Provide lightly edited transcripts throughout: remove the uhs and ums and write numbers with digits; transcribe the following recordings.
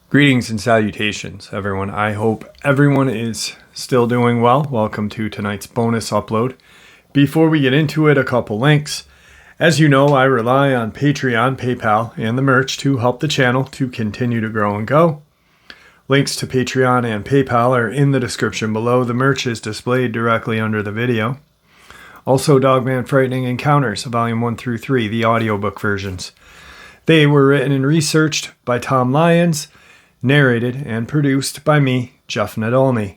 Greetings and salutations, everyone. I hope everyone is still doing well. Welcome to tonight's bonus upload. Before we get into it, a couple links. As you know, I rely on Patreon, PayPal, and the merch to help the channel to continue to grow and go. Links to Patreon and PayPal are in the description below. The merch is displayed directly under the video. Also, Dogman Frightening Encounters, Volume 1 through 3, the audiobook versions. They were written and researched by Tom Lyons, narrated and produced by me, Jeff Nadolny.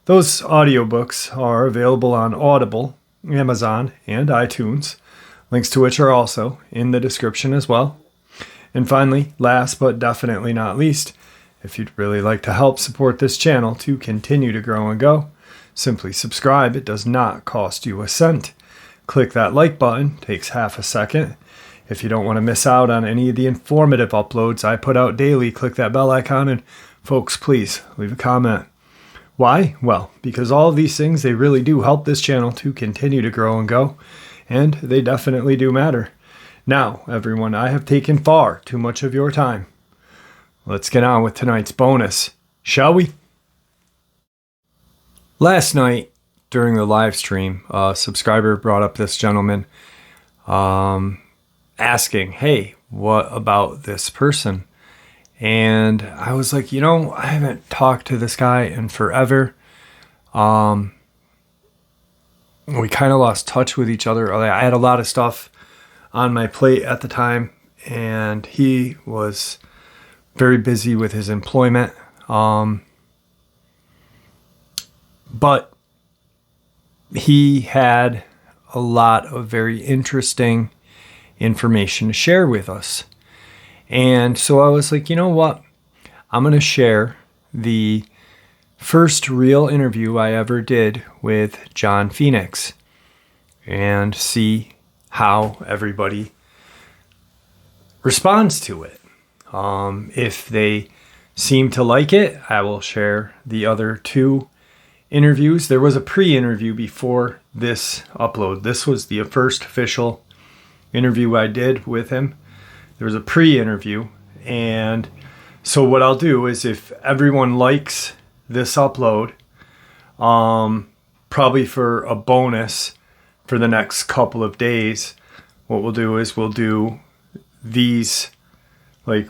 Those audiobooks are available on Audible, Amazon, and iTunes, links to which are also in the description as well. And finally, last but definitely not least, if you'd really like to help support this channel to continue to grow and go, simply subscribe. It does not cost you a cent. Click that like button, takes half a second. If you don't want to miss out on any of the informative uploads I put out daily, click that bell icon, and folks, please leave a comment. Why? Well, because all of these things, they really do help this channel to continue to grow and go, and they definitely do matter. Now, everyone, I have taken far too much of your time. Let's get on with tonight's bonus, shall we? Last night, during the live stream, a subscriber brought up this gentleman, asking, hey, what about this person? And I was like, I haven't talked to this guy in forever. We kind of lost touch with each other. I had a lot of stuff on my plate at the time, and he was very busy with his employment. But he had a lot of very interesting information to share with us. And so I was like, you know what? I'm going to share the first real interview I ever did with John Phoenix and see how everybody responds to it. If they seem to like it, I will share the other two interviews. There was a pre-interview before this upload. This was the first official interview I did with him. There was a pre-interview, and so what I'll do is, if everyone likes this upload, probably for a bonus for the next couple of days, what we'll do is we'll do these, like,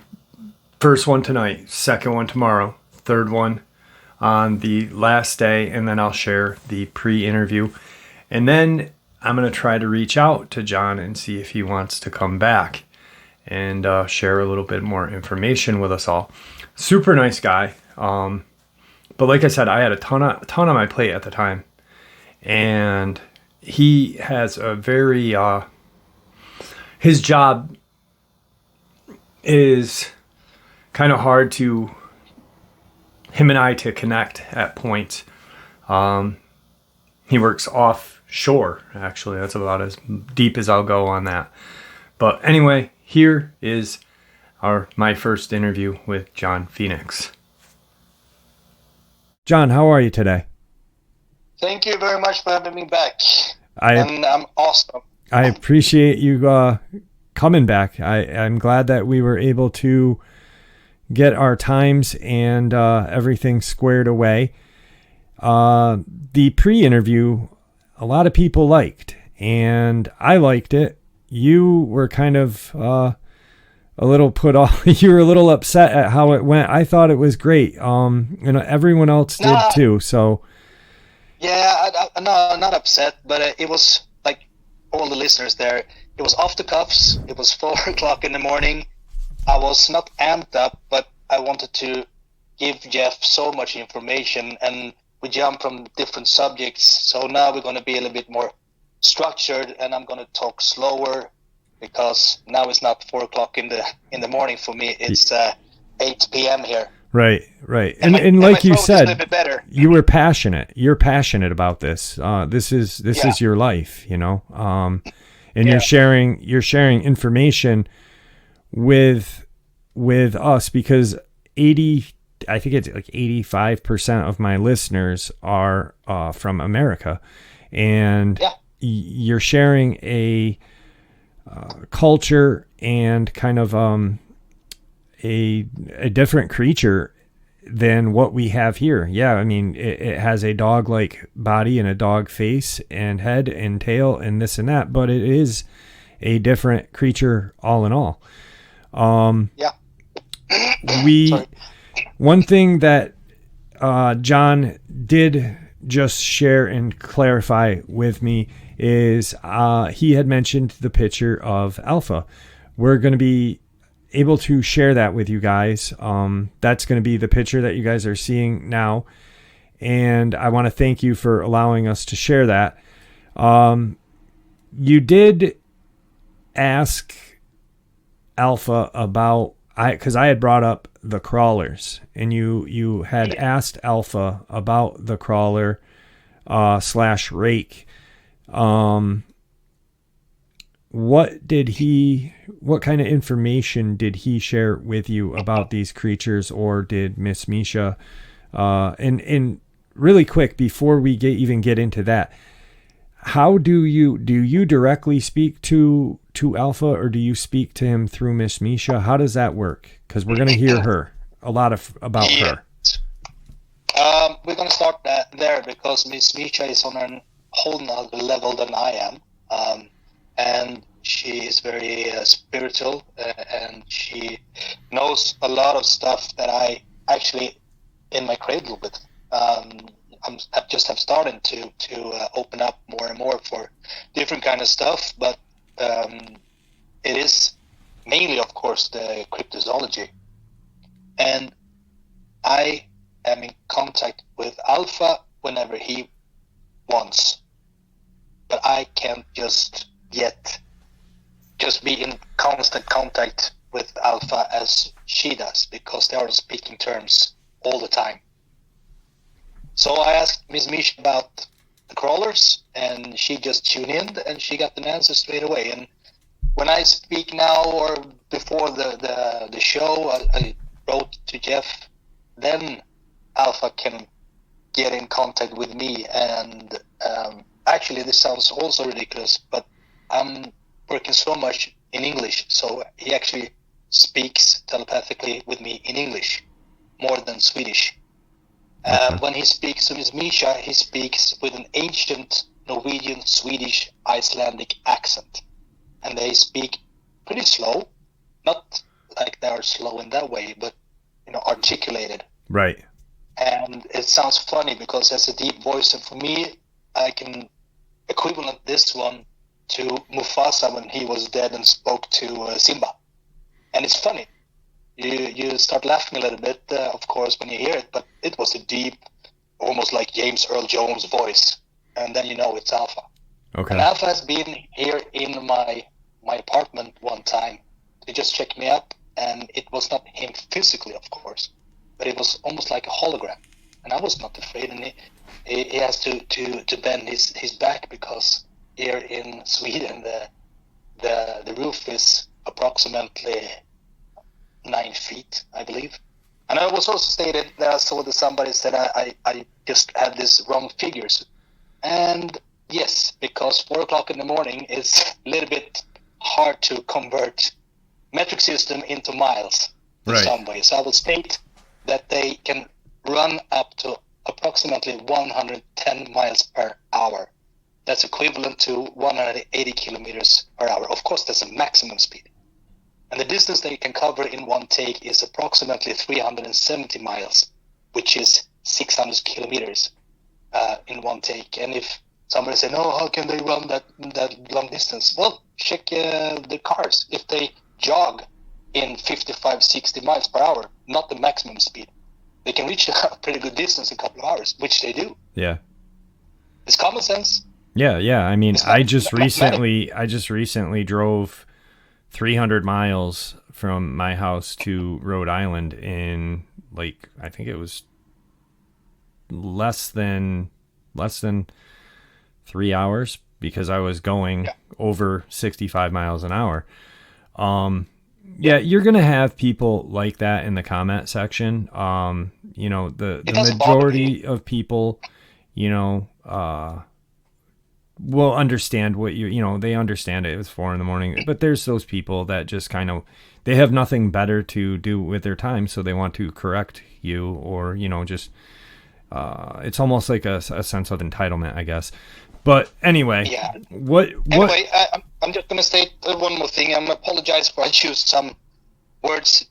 first one tonight, second one tomorrow, third one on the last day, and then I'll share the pre-interview. And then I'm going to try to reach out to John and see if he wants to come back and share a little bit more information with us all. Super nice guy. But like I said, I had a ton on my plate at the time. And he has a very... his job is kind of hard to... him and I to connect at points. He works offshore, actually. That's about as deep as I'll go on that. But anyway, here is my first interview with John Phoenix. John, how are you today? Thank you very much for having me back. I'm awesome. I appreciate you coming back. I'm glad that we were able to get our times and everything squared away. The pre-interview, a lot of people liked, and I liked it. You were kind of a little put off. You were a little upset at how it went. I thought it was great. Everyone else did too. So yeah, no, not upset, but it was like all the listeners there. It was off the cuffs. It was 4:00 in the morning. I was not amped up, but I wanted to give Jeff so much information, and we jumped from different subjects. So now we're going to be a little bit more structured, and I'm going to talk slower because now it's not 4:00 in the morning for me. It's 8 p.m. here. Right. And like you said, you were passionate. You're passionate about this. This is your life, and you're sharing information with us, because I think it's like 85% of my listeners are from America, and you're sharing a culture and kind of a different creature than what we have here. Yeah, I mean, it has a dog-like body and a dog face and head and tail and this and that, but it is a different creature all in all. Yeah. One thing that John did just share and clarify with me is he had mentioned the picture of Alpha. We're going to be able to share that with you guys. That's going to be the picture that you guys are seeing now. And I want to thank you for allowing us to share that. You did ask Alpha about, because I had brought up the crawlers, and you had asked Alpha about the crawler / rake. What kind of information did he share with you about these creatures, or did Miss Misha? And really quick, before we even get into that, how do you directly speak to Alpha, or do you speak to him through Miss Misha? How does that work? Because we're going to hear her about her. We're going to start there because Miss Misha is on a whole nother level than I am. And she is very spiritual, and she knows a lot of stuff that I actually in my cradle with. I just have started to open up more and more for different kind of stuff, but it is mainly, of course, the cryptozoology. And I am in contact with Alpha whenever he wants, but I can't just be in constant contact with Alpha as she does, because they are on speaking terms all the time. So I asked Ms. Mish about the crawlers, and she just tuned in, and she got an answer straight away. And when I speak now, or before the show, I wrote to Jeff, then Alpha can get in contact with me. And actually, this sounds also ridiculous, but I'm working so much in English, so he actually speaks telepathically with me in English more than Swedish. Okay. When he speaks to Miss Misha, he speaks with an ancient Norwegian, Swedish, Icelandic accent, and they speak pretty slow, not like they are slow in that way, but articulated. Right. And it sounds funny because it's a deep voice, and for me, I can equivalent this one to Mufasa when he was dead and spoke to Simba. And it's funny. You start laughing a little bit, of course, when you hear it, but it was a deep, almost like James Earl Jones voice. And then it's Alpha. Okay. And Alpha has been here in my apartment one time to just check me up, and it was not him physically, of course, but it was almost like a hologram. And I was not afraid, and he has to bend his back because here in Sweden the roof is approximately 9 feet, I believe. And I was also stated that I saw that somebody said I just had this wrong figures. And yes, because 4 o'clock in the morning is a little bit hard to convert metric system into miles in some way. So I will state that they can run up to approximately 110 miles per hour. That's equivalent to 180 kilometers per hour. Of course, that's a maximum speed. And the distance they can cover in one take is approximately 370 miles, which is 600 kilometers in one take. And if somebody says, no, how can they run that long distance? Well, check the cars. If they jog in 55, 60 miles per hour, not the maximum speed, they can reach a pretty good distance in a couple of hours, which they do. Yeah. It's common sense. Yeah. I mean, I just recently drove 300 miles from my house to Rhode Island in I think it was less than 3 hours, because I was going over 65 miles an hour. Yeah, you're going to have people like that in the comment section. The majority of people, will understand what they understand it. It was 4 a.m, but there's those people that just kind of, they have nothing better to do with their time, so they want to correct you, or just it's almost like a sense of entitlement, I guess. But anyway, Yeah. what Anyway, I'm just gonna state one more thing. I'm apologize for I choose some words,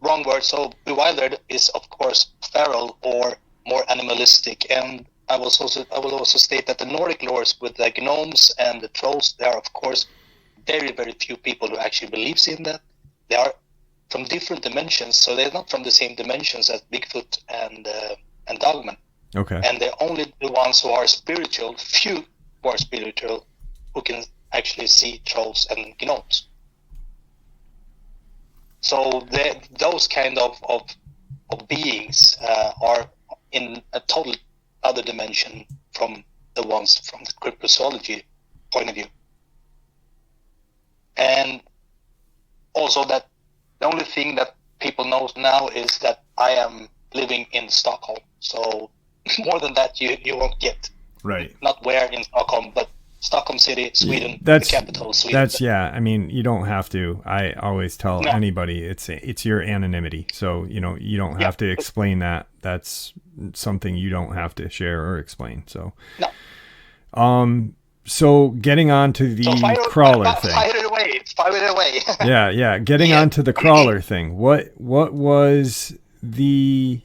wrong words. So bewildered is of course feral or more animalistic, and I will also state that the Nordic lores with the gnomes and the trolls, there are of course very, very few people who actually believes in that. They are from different dimensions, so they're not from the same dimensions as Bigfoot and Dogman. Okay. And they're only the ones who are spiritual, few who are spiritual, who can actually see trolls and gnomes. So those kind of beings are in a total other dimension from the ones from the cryptozoology point of view. And also that the only thing that people know now is that I am living in Stockholm. So more than that you won't get. Right. Not where in Stockholm, but Stockholm City, Sweden, That's, the capital of Sweden. That's, yeah. I mean, you don't have to. I always tell anybody it's your anonymity. So, you don't have to explain that. That's something you don't have to share or explain. So, no. So getting on to the crawler thing. Fire it away. Yeah. Getting on to the crawler thing. What was the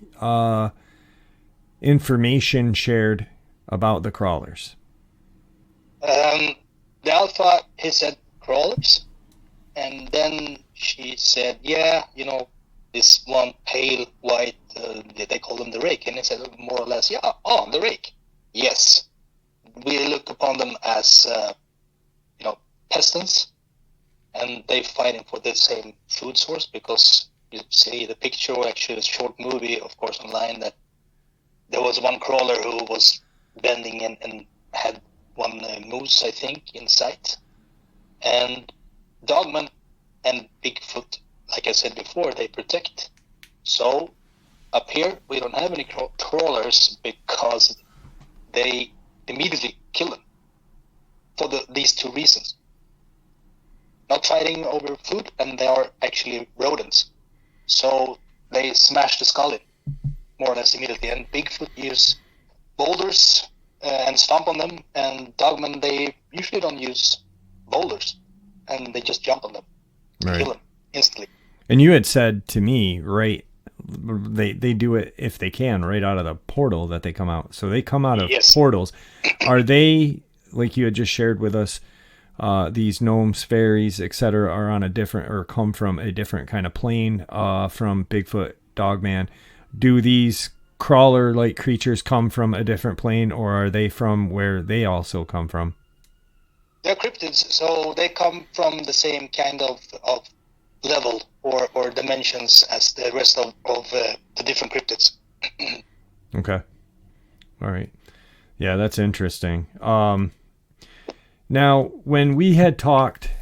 information shared about the crawlers? The alpha, he said crawlers, and then she said, this one pale white, they call them the rake, and he said more or less, the rake. Yes. We look upon them as, peasants, and they're fighting for the same food source, because you see the picture, or actually a short movie, of course, online, that there was one crawler who was bending and had one moose, I think, in sight. And Dogman and Bigfoot, like I said before, they protect. So up here, we don't have any crawlers because they immediately kill them for these two reasons. Not fighting over food, and they are actually rodents. So they smash the skull in, more or less immediately. And Bigfoot use boulders and stomp on them, and Dogman, they usually don't use boulders, and they just jump on them, kill them instantly. And you had said to me, right, they do it if they can right out of the portal that they come out. So they come out of portals. Are they, like you had just shared with us, these gnomes, fairies, etc., are on a different, or come from a different kind of plane from Bigfoot, Dogman? Do these crawler-like creatures come from a different plane, or are they from where they also come from? They're cryptids, so they come from the same kind of level or dimensions as the rest of the different cryptids. Okay. All right. Yeah, that's interesting. Now, when we had talked,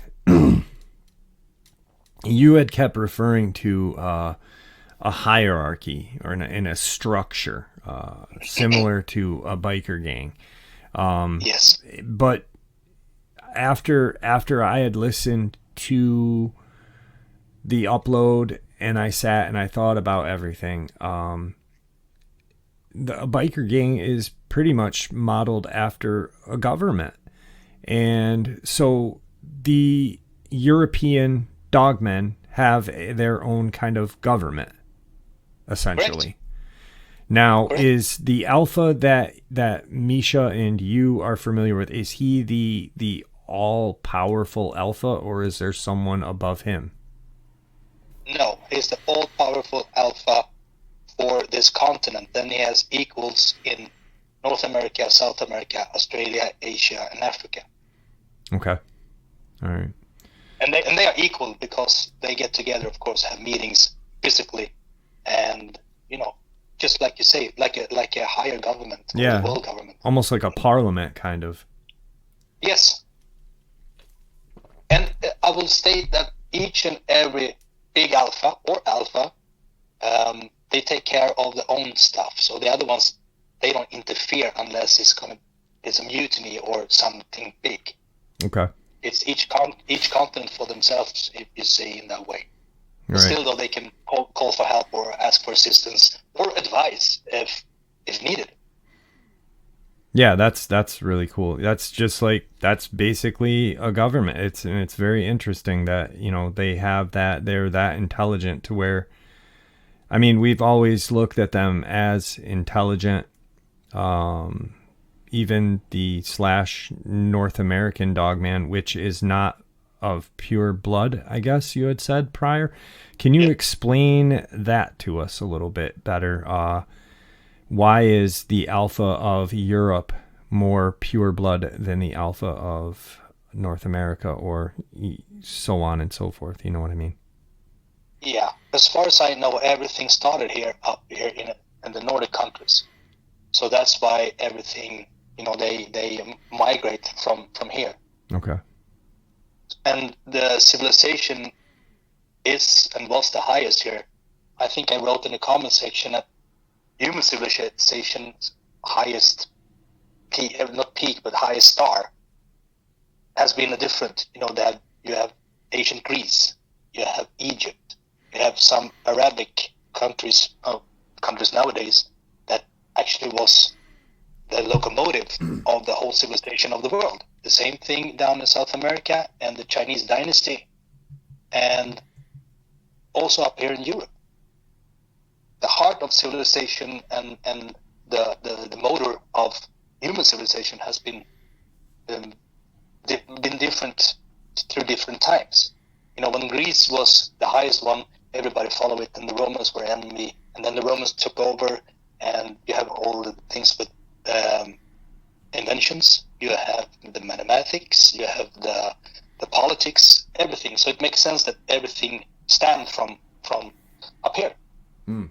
you had kept referring to a hierarchy or in a structure similar to a biker gang. Yes. But after I had listened to the upload and I sat and I thought about everything, the biker gang is pretty much modeled after a government. And so the European dogmen have their own kind of government, essentially. Correct. Now, correct. Is the alpha that Misha and you are familiar with, is he the all-powerful alpha, or is there someone above him? No, he's the all-powerful alpha for this continent. Then he has equals in North America, South America, Australia, Asia, and Africa. Okay. All right. And they are equal because they get together, of course, have meetings physically, and just like you say, like a higher government, yeah, world government, almost like a parliament, kind of. Yes. And I will state that each and every big alpha or alpha, they take care of their own stuff. So the other ones, they don't interfere unless it's going to it's a mutiny or something big. Okay. It's each continent for themselves, if you say in that way. Right. Still, though, they can call for help or ask for assistance or advice if needed. Yeah, that's really cool. That's just like, that's basically a government. It's very interesting that, you know, they have that, they're that intelligent to where, I mean, we've always looked at them as intelligent. Even the / North American Dogman, which is not of pure blood, I guess you had said prior. Can you explain that to us a little bit better? Why is the alpha of Europe more pure blood than the alpha of North America, or so on and so forth? You know what I mean? Yeah. As far as I know, everything started up here in the Nordic countries. So that's why everything, you know, they migrate from here. Okay. And the civilization is and was the highest here. I think I wrote in the comment section that human civilization's highest peak, not peak, but highest star has been a different, you know, that you have ancient Greece, you have Egypt, you have some Arabic countries nowadays that actually was the locomotive of the whole civilization of the world. The same thing down in South America and the Chinese dynasty, and also up here in Europe. The heart of civilization and the motor of human civilization has been different through different times. You know, when Greece was the highest one, everybody followed it, and the Romans were enemy, and then the Romans took over, and you have all the things with inventions, you have the mathematics, you have the politics, everything. So it makes sense that everything stands from up here. Mm.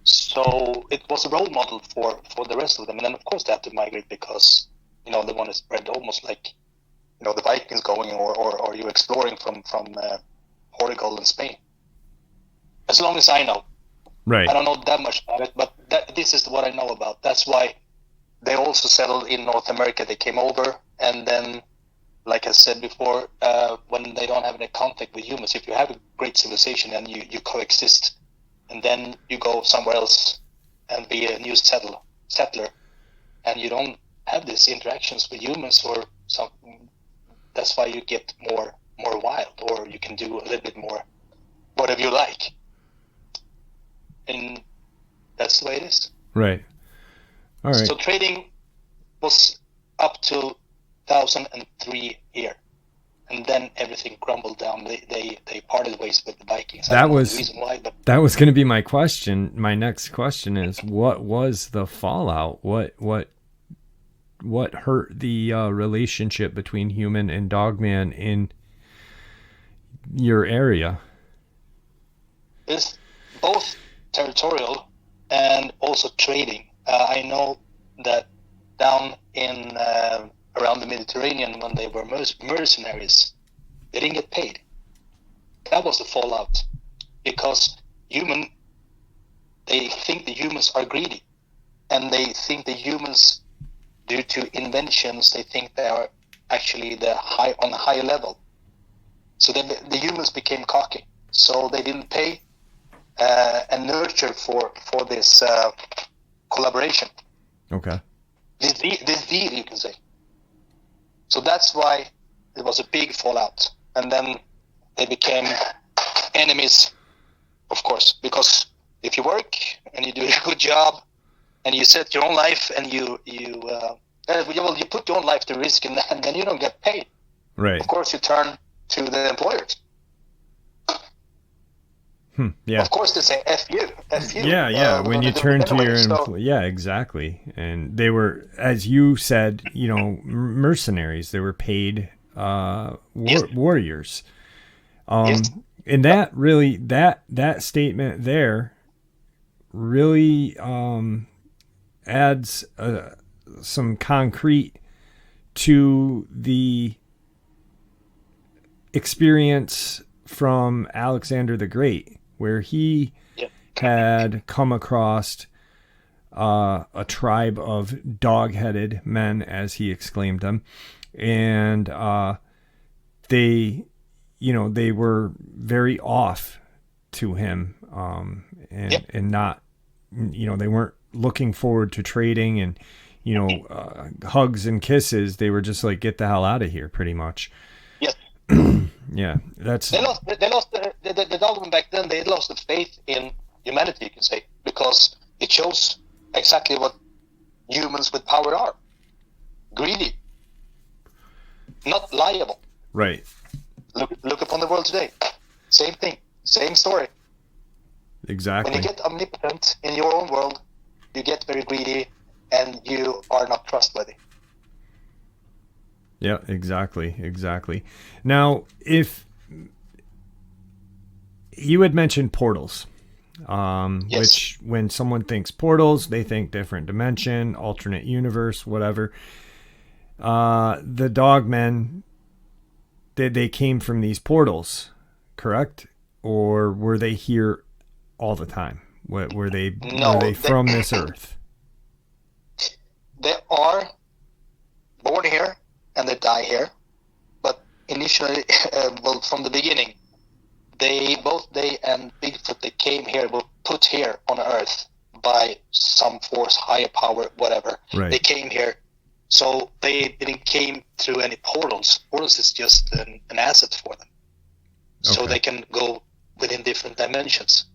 So it was a role model for the rest of them. And then, of course, they have to migrate because, you know, they want to spread almost like, you know, the Vikings going or you exploring from Portugal and Spain. As long as I know. Right. I don't know that much about it, but this is what I know about. That's why they also settled in North America. They came over, and then, like I said before, when they don't have any contact with humans, if you have a great civilization and you coexist, and then you go somewhere else and be a new settler, and you don't have these interactions with humans or something, that's why you get more wild, or you can do a little bit more whatever you like. And that's the way it is. Right. All right. So trading was up to 1003 here, and then everything crumbled down. They parted ways with the Vikings. That was the reason why. But that was going to be my question. My next question is, what was the fallout? What hurt the relationship between human and Dogman in your area? It's both territorial and also trading. I know that down in around the Mediterranean, when they were mercenaries, they didn't get paid. That was the fallout, because they think the humans are greedy, and they think the humans, due to inventions, they think they are actually on a higher level. So then the humans became cocky, so they didn't pay and nurture for this collaboration. Okay. This deal, you can say. So that's why it was a big fallout, and then they became enemies, of course, because if you work and you do a good job and you set your own life and you put your own life to risk, and then you don't get paid. Right. Of course, you turn to the employers. Yeah. Of course, they say F you. Yeah. When you turn to your employer, yeah, exactly. And they were, as you said, you know, mercenaries. They were paid warriors. Yes. And that really, that statement there really adds some concrete to the experience from Alexander the Great, where he had come across a tribe of dog-headed men, as he exclaimed them. And they, they were very off to him, and not, they weren't looking forward to trading and, hugs and kisses. They were just like, get the hell out of here, pretty much. Yes. Yeah, that's... They lost the Dogman back then. They lost the faith in humanity, you can say, because it shows exactly what humans with power are. Greedy. Not liable. Right. Look upon the world today. Same thing. Same story. Exactly. When you get omnipotent in your own world, you get very greedy and you are not trustworthy. Yeah, exactly. Now, if you had mentioned portals, Yes. which when someone thinks portals, they think different dimension, alternate universe, whatever. The Dogmen, they came from these portals, correct? Or were they here all the time? Were they from this earth? They are born here and they die here, but initially, from the beginning, both they and Bigfoot, they came here, were put here on Earth by some force, higher power, whatever. Right. They came here, so they didn't came through any portals. Portals is just an asset for them, so they can go within different dimensions.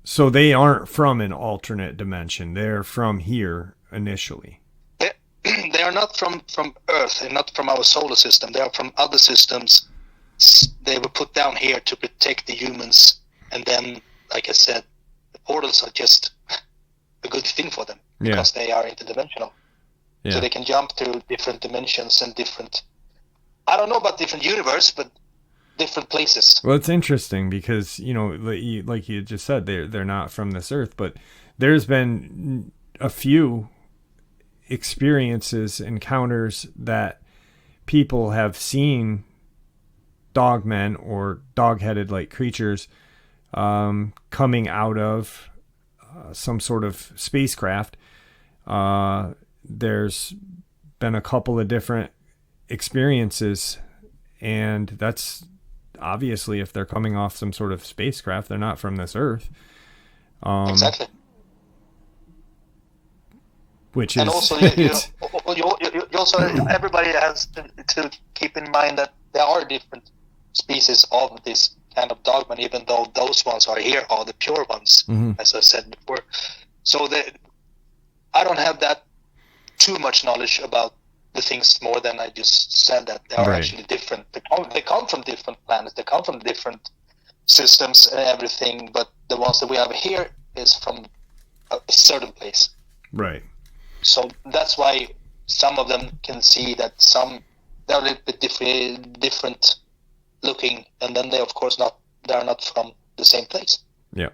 So they aren't from an alternate dimension. They're from here initially. They are not from Earth and not from our solar system. They are from other systems. They were put down here to protect the humans. And then, like I said, the portals are just a good thing for them because they are interdimensional. Yeah. So they can jump to different dimensions and different, I don't know about different universe, but different places. Well, it's interesting because, like you just said, they're not from this earth, but there's been a few experiences, encounters that people have seen dogmen or dog-headed like creatures coming out of some sort of spacecraft. There's been a couple of different experiences, and that's obviously if they're coming off some sort of spacecraft, they're not from this earth. Exactly. Which is, and also, you also everybody has to keep in mind that there are different species of this kind of dogman, even though those ones are here are the pure ones, as I said before. So I don't have that too much knowledge about the things more than I just said that they are actually different. They come from different planets. They come from different systems and everything. But the ones that we have here is from a certain place. Right. So that's why some of them can see that they're a little bit different looking, and then they're not from the same place. Yeah.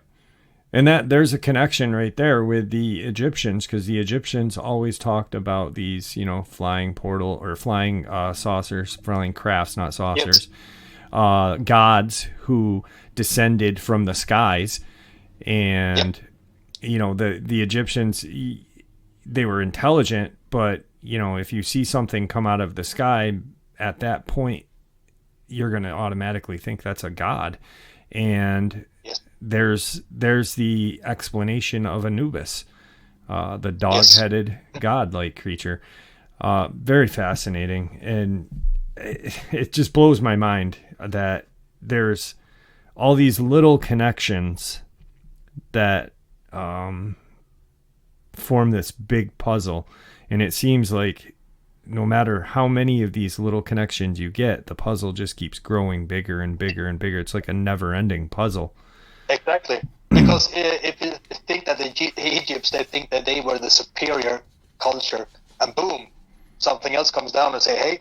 And that there's a connection right there with the Egyptians, because the Egyptians always talked about these, flying portal or flying saucers, flying crafts, not saucers, gods who descended from the skies. And, the Egyptians, they were intelligent, but, if you see something come out of the sky at that point, you're going to automatically think that's a god. And there's the explanation of Anubis, the dog-headed god-like creature. Very fascinating. And it just blows my mind that there's all these little connections that form this big puzzle. And it seems like no matter how many of these little connections you get, the puzzle just keeps growing bigger and bigger and bigger. It's like a never-ending puzzle. Exactly. Because if you think that the Egypts, they think that they were the superior culture, and boom, something else comes down and say, hey,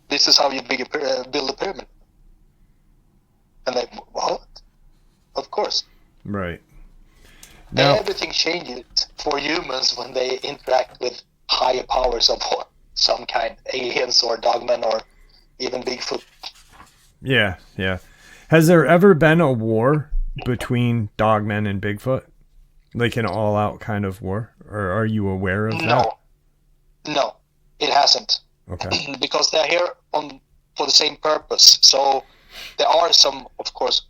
this is how you build a pyramid. And they, what? Of course. Right. Now, everything changes for humans when they interact with higher powers of some kind, aliens or dogmen or even Bigfoot. Yeah. Has there ever been a war between dogmen and Bigfoot? Like an all-out kind of war, or are you aware of that? No, no, it hasn't, Okay. because they're here on for the same purpose. So there are some, of course,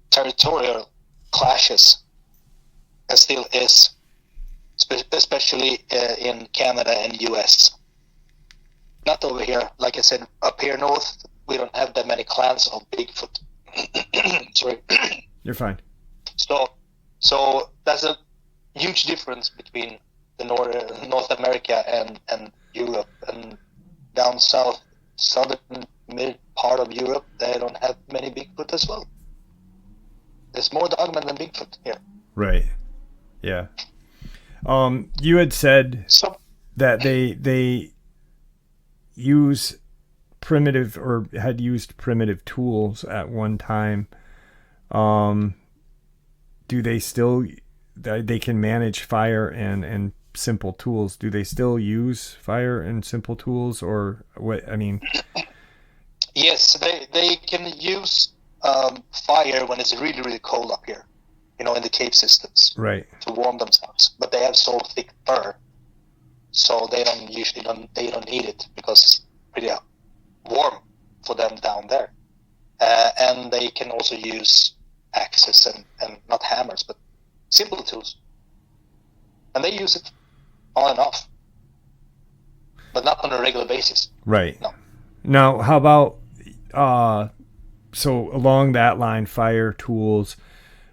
territorial clashes. There still is, especially in Canada and US. Not over here. Like I said, up here north, we don't have that many clans of Bigfoot. Sorry. You're fine. So that's a huge difference between the North America and Europe, and down southern mid part of Europe, they don't have many Bigfoot as well. There's more Dogman than Bigfoot here. Right. Yeah. You had said that they use primitive, or had used primitive tools at one time. Do they still, they can manage fire and simple tools? Do they still use fire and simple tools, or what? I mean, yes, they can use fire when it's really, really cold up here, in the cave systems, right, to warm themselves. But they have so thick fur, so they don't need it, because it's pretty warm for them down there. And they can also use axes and not hammers, but simple tools. And they use it on and off, but not on a regular basis. Right. No. Now, how about so along that line, fire tools,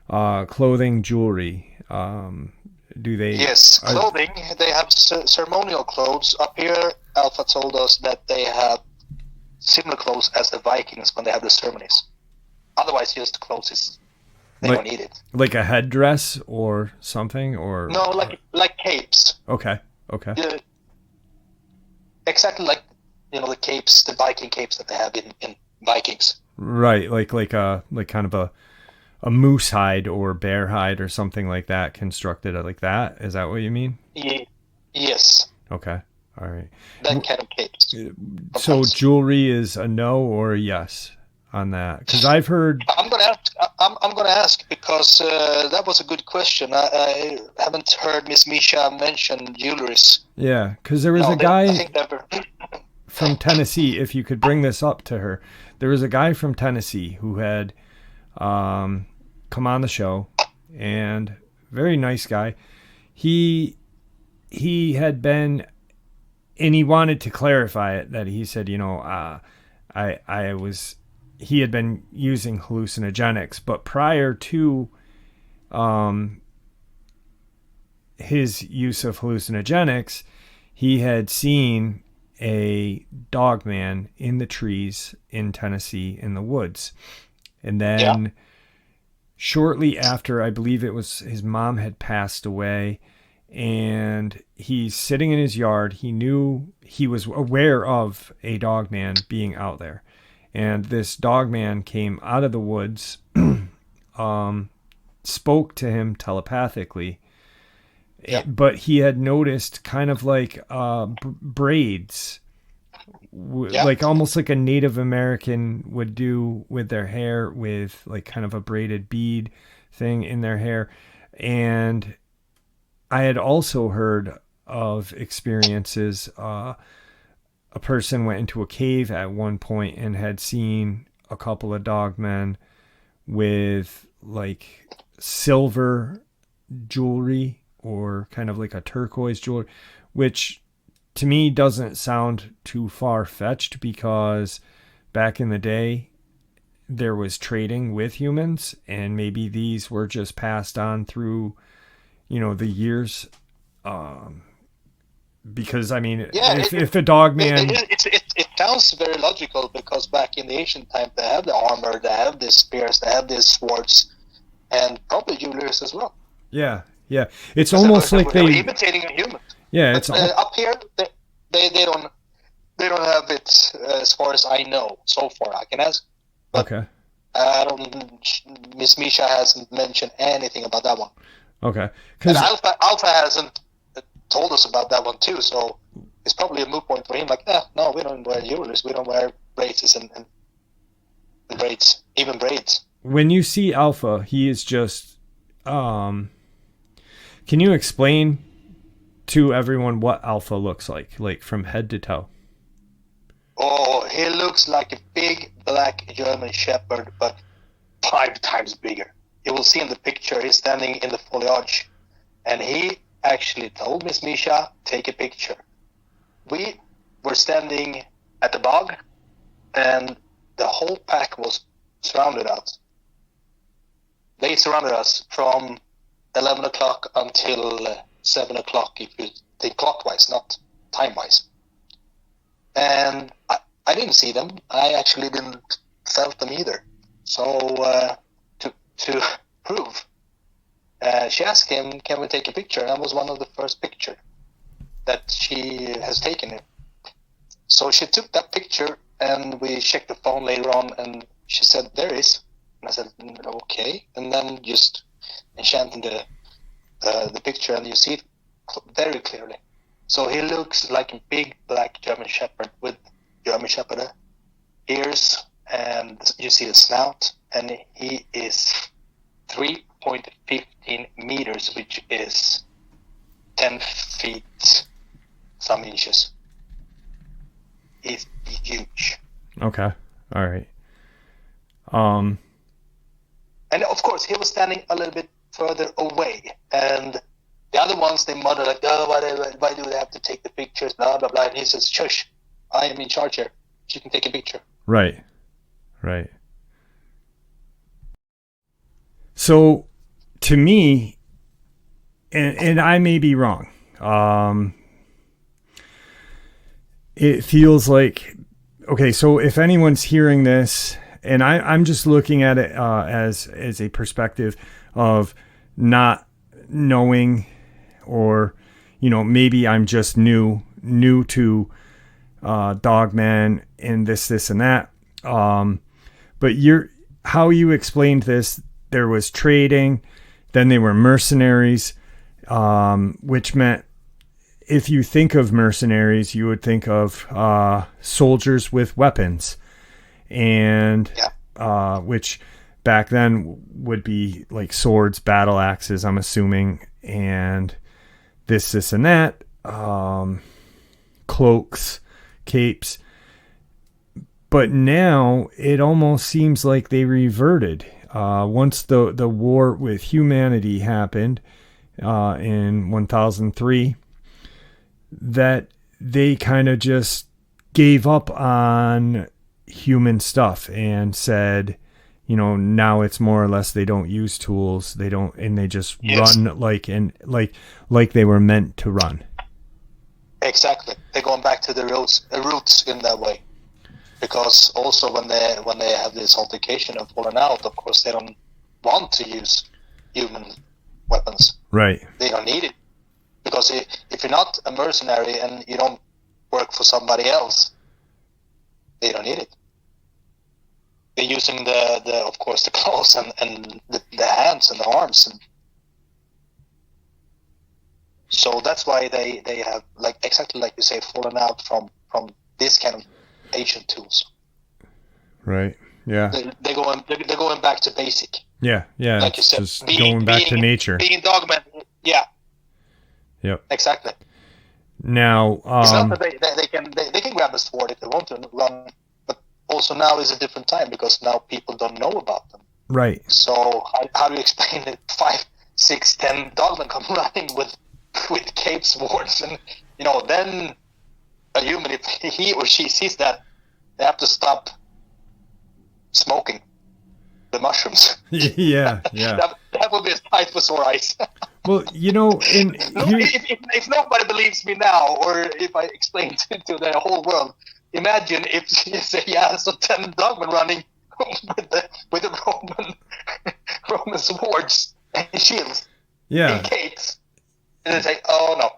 clothing, jewelry. Do they? Yes, clothing. They have ceremonial clothes. Up here, Alpha told us that they have similar clothes as the Vikings when they have the ceremonies. Otherwise, just clothes they don't need it. Like a headdress or something, or no, like capes. Okay. Yeah, exactly like the capes, the Viking capes that they have in Vikings. Right, like kind of a moose hide or bear hide or something like that, constructed like that. Is that what you mean? Yes. Okay. All right. That kind of capes. So jewelry is a no or a yes on that? Because I've heard. I'm gonna ask because that was a good question. I haven't heard Miss Misha mention jewelries. Yeah, because there was a guy from Tennessee. If you could bring this up to her, there was a guy from Tennessee who had come on the show, and very nice guy. He had been, and he wanted to clarify it, that he said, he had been using hallucinogenics, but prior to his use of hallucinogenics, he had seen a dogman in the trees in Tennessee in the woods. And then shortly after, I believe it was his mom had passed away, and he's sitting in his yard. He was aware of a dogman being out there. And this dogman came out of the woods, spoke to him telepathically, but he had noticed kind of like braids, like almost like a Native American would do with their hair, with like kind of a braided bead thing in their hair. And I had also heard of experiences. A person went into a cave at one point and had seen a couple of dogmen with like silver jewelry, or kind of like a turquoise jewelry, which to me doesn't sound too far-fetched, because back in the day there was trading with humans, and maybe these were just passed on through the years. Because I mean, if the dogman, it sounds very logical, because back in the ancient time they have the armor, they have the spears, they have the swords, and probably jewelers as well. Yeah. It's almost like they were imitating a human. Yeah, but, up here they don't have it, as far as I know so far. I can ask. But okay. Miss Misha hasn't mentioned anything about that one. Okay. And Alpha hasn't told us about that one too, so it's probably a moot point for him. Like, no, we don't wear jewelers, we don't wear braces and braids, even braids. When you see Alpha, he is just, because Can you explain to everyone what Alpha looks like from head to toe? Oh, he looks like a big black German Shepherd, but 5 times bigger. You will see in the picture, he's standing in the foliage, and he actually told Miss Misha, take a picture. We were standing at the bog, and the whole pack was surrounded us. They surrounded us from 11 o'clock until 7 o'clock, if you think clockwise, not time-wise. And I didn't see them. I actually didn't felt them either. So to prove, she asked him, can we take a picture? And that was one of the first pictures that she has taken. So she took that picture, and we checked the phone later on, and she said, there is. And I said, okay. And then just enchanting the picture, and you see it very clearly. So he looks like a big black German Shepherd with German Shepherd ears, and you see the snout, and he is 3.15 meters, which is 10 feet some inches. He's huge. Okay. All right. And of course, he was standing a little bit further away, and the other ones, they mutter like, oh, why do they have to take the pictures, blah, blah, blah. And he says, shush, I am in charge here. You can take a picture. Right. So, to me, and I may be wrong, it feels like, okay, so if anyone's hearing this, and I'm just looking at it as a perspective of not knowing, or, maybe I'm just new to Dogman and this and that. But how you explained this, there was trading, then they were mercenaries, which meant, if you think of mercenaries, you would think of soldiers with weapons, and which back then would be like swords, battle axes, I'm assuming, and this and that, cloaks, capes. But now it almost seems like they reverted. Once the war with humanity happened in 1003, that they kind of just gave up on human stuff and said, now it's more or less they don't use tools, they just run like they were meant to run. Exactly. They're going back to the roots in that way. Because also when they have this altercation and fallen out, of course they don't want to use human weapons. Right. They don't need it. Because if you're not a mercenary and you don't work for somebody else, they don't need it. They're using the of course the claws and the hands and the arms, and so that's why they have, like, exactly like you say, fallen out from this kind of ancient tools. Right. Yeah. They're going back to basic. Yeah. Like you said, just going back to nature. Being Dogman. Yeah. Yep. Exactly. Now, it's not that they can grab a sword if they want to run, but also now is a different time because now people don't know about them. Right. So how do you explain it? 5, 6, 10 Dogmen come running with cape swords, and then a human, if he or she sees that, they have to stop smoking the mushrooms. Yeah. that would be a sight for sore eyes. Well, if nobody believes me now, or if I explain to the whole world, imagine if you say, so 10 Dogmen running with the Roman swords and shields and capes, and they say, oh no,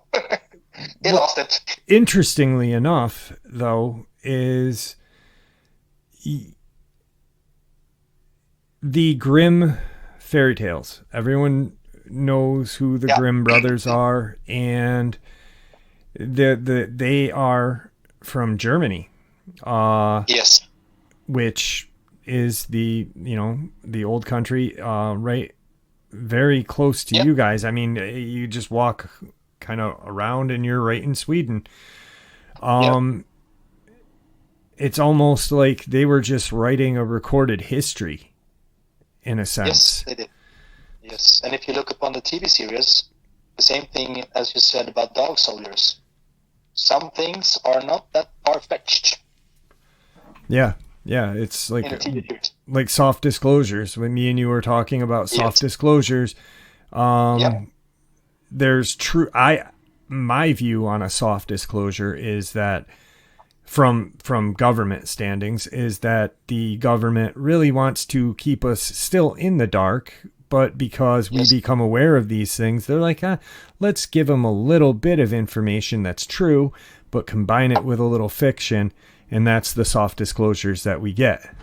he lost it. Interestingly enough, though, is the Grimm fairy tales. Everyone knows who the Grimm brothers are, and they are from Germany. Yes. Which is the old country, right very close to you guys. I mean, you just walk kind of around and you're right in Sweden. It's almost like they were just writing a recorded history in a sense. Yes, they did. Yes, and if you look upon the TV series, the same thing as you said about dog soldiers. Some things are not that far-fetched. Yeah, it's like soft disclosures. When me and you were talking about soft disclosures, there's my view on a soft disclosure is that from government standings is that the government really wants to keep us still in the dark, but because we become aware of these things, they're like, let's give them a little bit of information that's true, but combine it with a little fiction, and that's the soft disclosures that we get.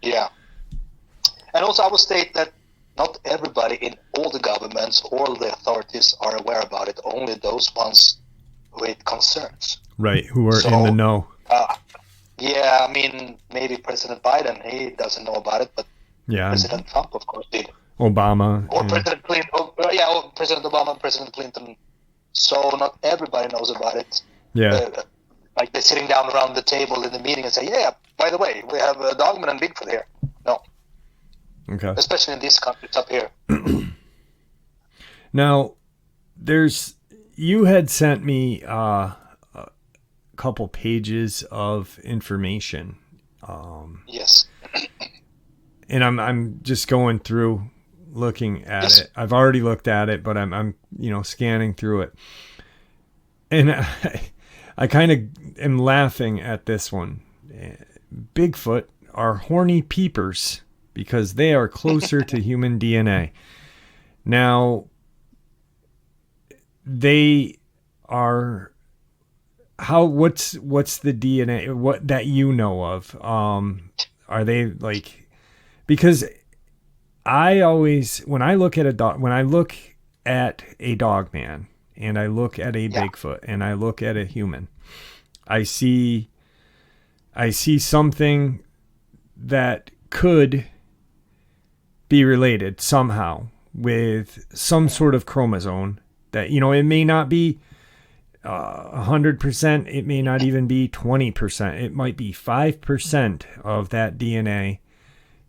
Yeah. And also I will state that not everybody in all the governments or the authorities are aware about it, only those ones with concerns. Right, who are in the know. I mean, maybe President Biden, he doesn't know about it, but President Trump, of course, did. Obama. Or President Clinton. President Obama and President Clinton. So not everybody knows about it. Yeah. Like they're sitting down around the table in the meeting and say, by the way, we have Dogman and Bigfoot here. No. Okay. Especially in these countries up here. Now, you had sent me a couple pages of information. Yes. And I'm just going through looking at it. I've already looked at it, but I'm scanning through it. And I kind of am laughing at this one. Bigfoot are horny peepers because they are closer to human DNA. Now, they are what's the DNA that you know of? Are they like, because I always, when I look at a Dogman and I look at a Bigfoot and I look at a human, I see something that could be related somehow with some sort of chromosome that, it may not be 100%. It may not even be 20%. It might be 5% of that DNA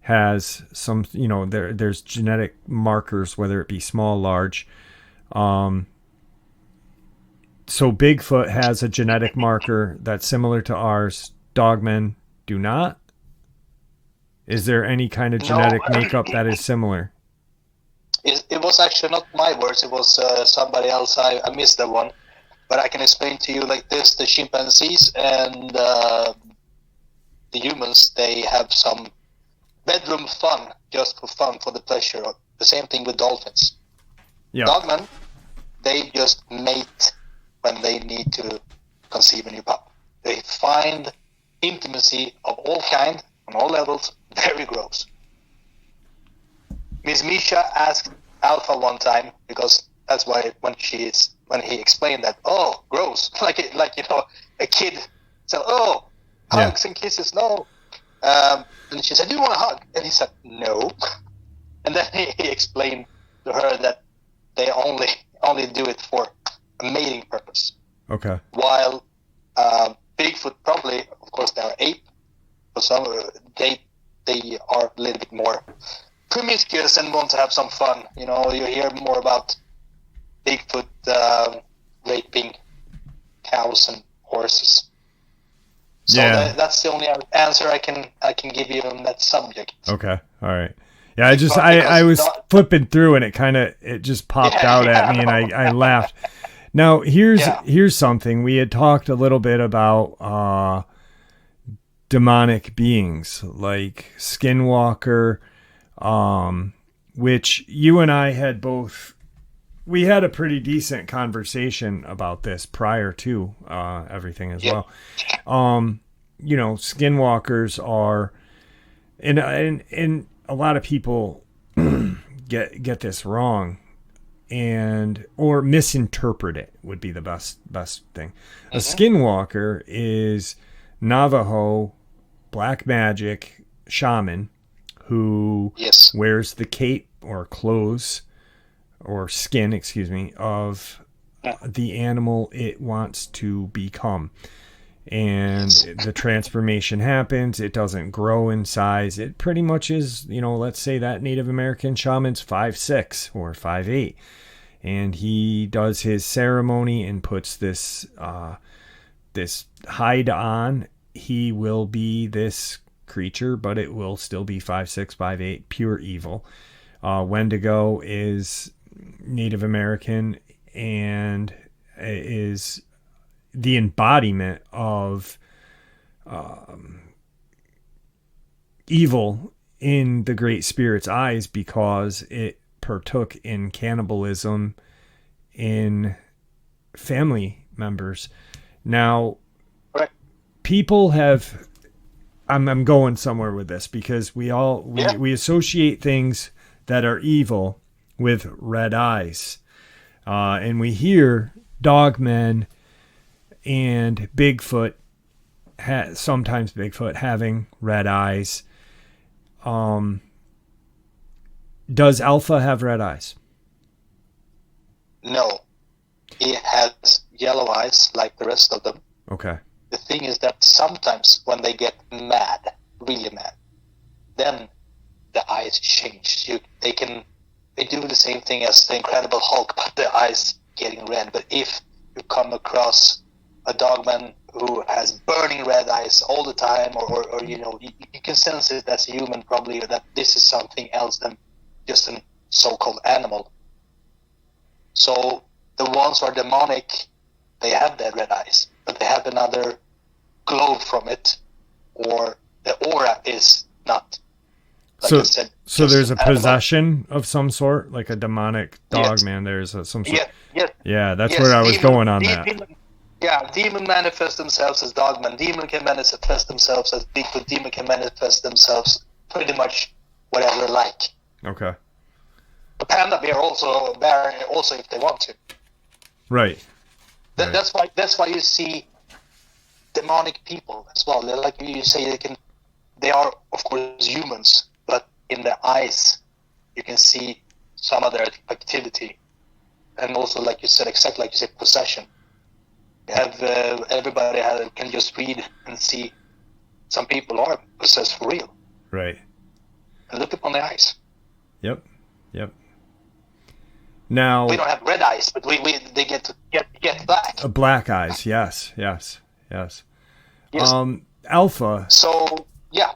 has some, there's genetic markers, whether it be small, large. So Bigfoot has a genetic marker that's similar to ours. Dogmen do not. Is there any kind of genetic makeup that is similar? It was actually not my words. It was somebody else. I missed that one. But I can explain to you like this. The chimpanzees and the humans, they have some bedroom fun, just for fun, for the pleasure. The same thing with dolphins. Yeah. Dogmen, they just mate when they need to conceive a new pup. They find intimacy of all kind, on all levels, very gross. Miss Misha asked Alpha one time, because that's why when he explained that, gross, like a kid said, hugs and kisses, no. And she said, do you want a hug? And he said, no. And then he explained to her that they only do it for a mating purpose. Okay. While Bigfoot probably, of course, they are ape. For some, they are a little bit more promiscuous and want to have some fun. You hear more about Bigfoot raping cows and horses. So that's the only answer I can give you on that subject. Okay, all right. Yeah, I was flipping through and it just popped out at me and I laughed. Now here's something. We had talked a little bit about demonic beings like Skinwalker, which you and I had both. We had a pretty decent conversation about this prior to everything as well. Skinwalkers are, and a lot of people get this wrong, or misinterpret it would be the best thing. Mm-hmm. A Skinwalker is Navajo black magic shaman who wears the cape or clothes or skin, excuse me, of the animal it wants to become. And the transformation happens. It doesn't grow in size. It pretty much is, let's say that Native American shaman's 5'6" or 5'8", and he does his ceremony and puts this hide on. He will be this creature, but it will still be 5'6", 5'8", pure evil. Wendigo is Native American and is the embodiment of evil in the Great Spirit's eyes, because it partook in cannibalism in family members. Now, people have, I'm going somewhere with this, because we associate things that are evil with red eyes, and we hear dogmen and Bigfoot, sometimes Bigfoot having red eyes. Does Alpha have red eyes? No. He has yellow eyes like the rest of them. Okay. The thing is that sometimes when they get mad, really mad, then the eyes change. They do the same thing as the Incredible Hulk, but the eyes getting red. But if you come across a dogman who has burning red eyes all the time, or you can sense it as a human probably that this is something else than just a so-called animal. So the ones who are demonic, they have their red eyes, but they have another glow from it, or the aura is not. Like I said, so there's a possession of some sort, like a demonic dogman. Yes. There's some sort. Yes. Yeah, that's where I was going on that. Demon manifest themselves as dogman. Demon can manifest themselves as Bigfoot. Demon can manifest themselves pretty much whatever they like. Okay. A panda bear also if they want to. Right. That's why you see demonic people as well. They're like you say, they are of course humans, but in their eyes you can see some of their activity, and also like you said, possession. Everybody can just read and see some people are possessed for real. Right. And look upon the eyes. Yep. Now we don't have red eyes, but they get black. Black eyes, yes. Alpha. So yeah.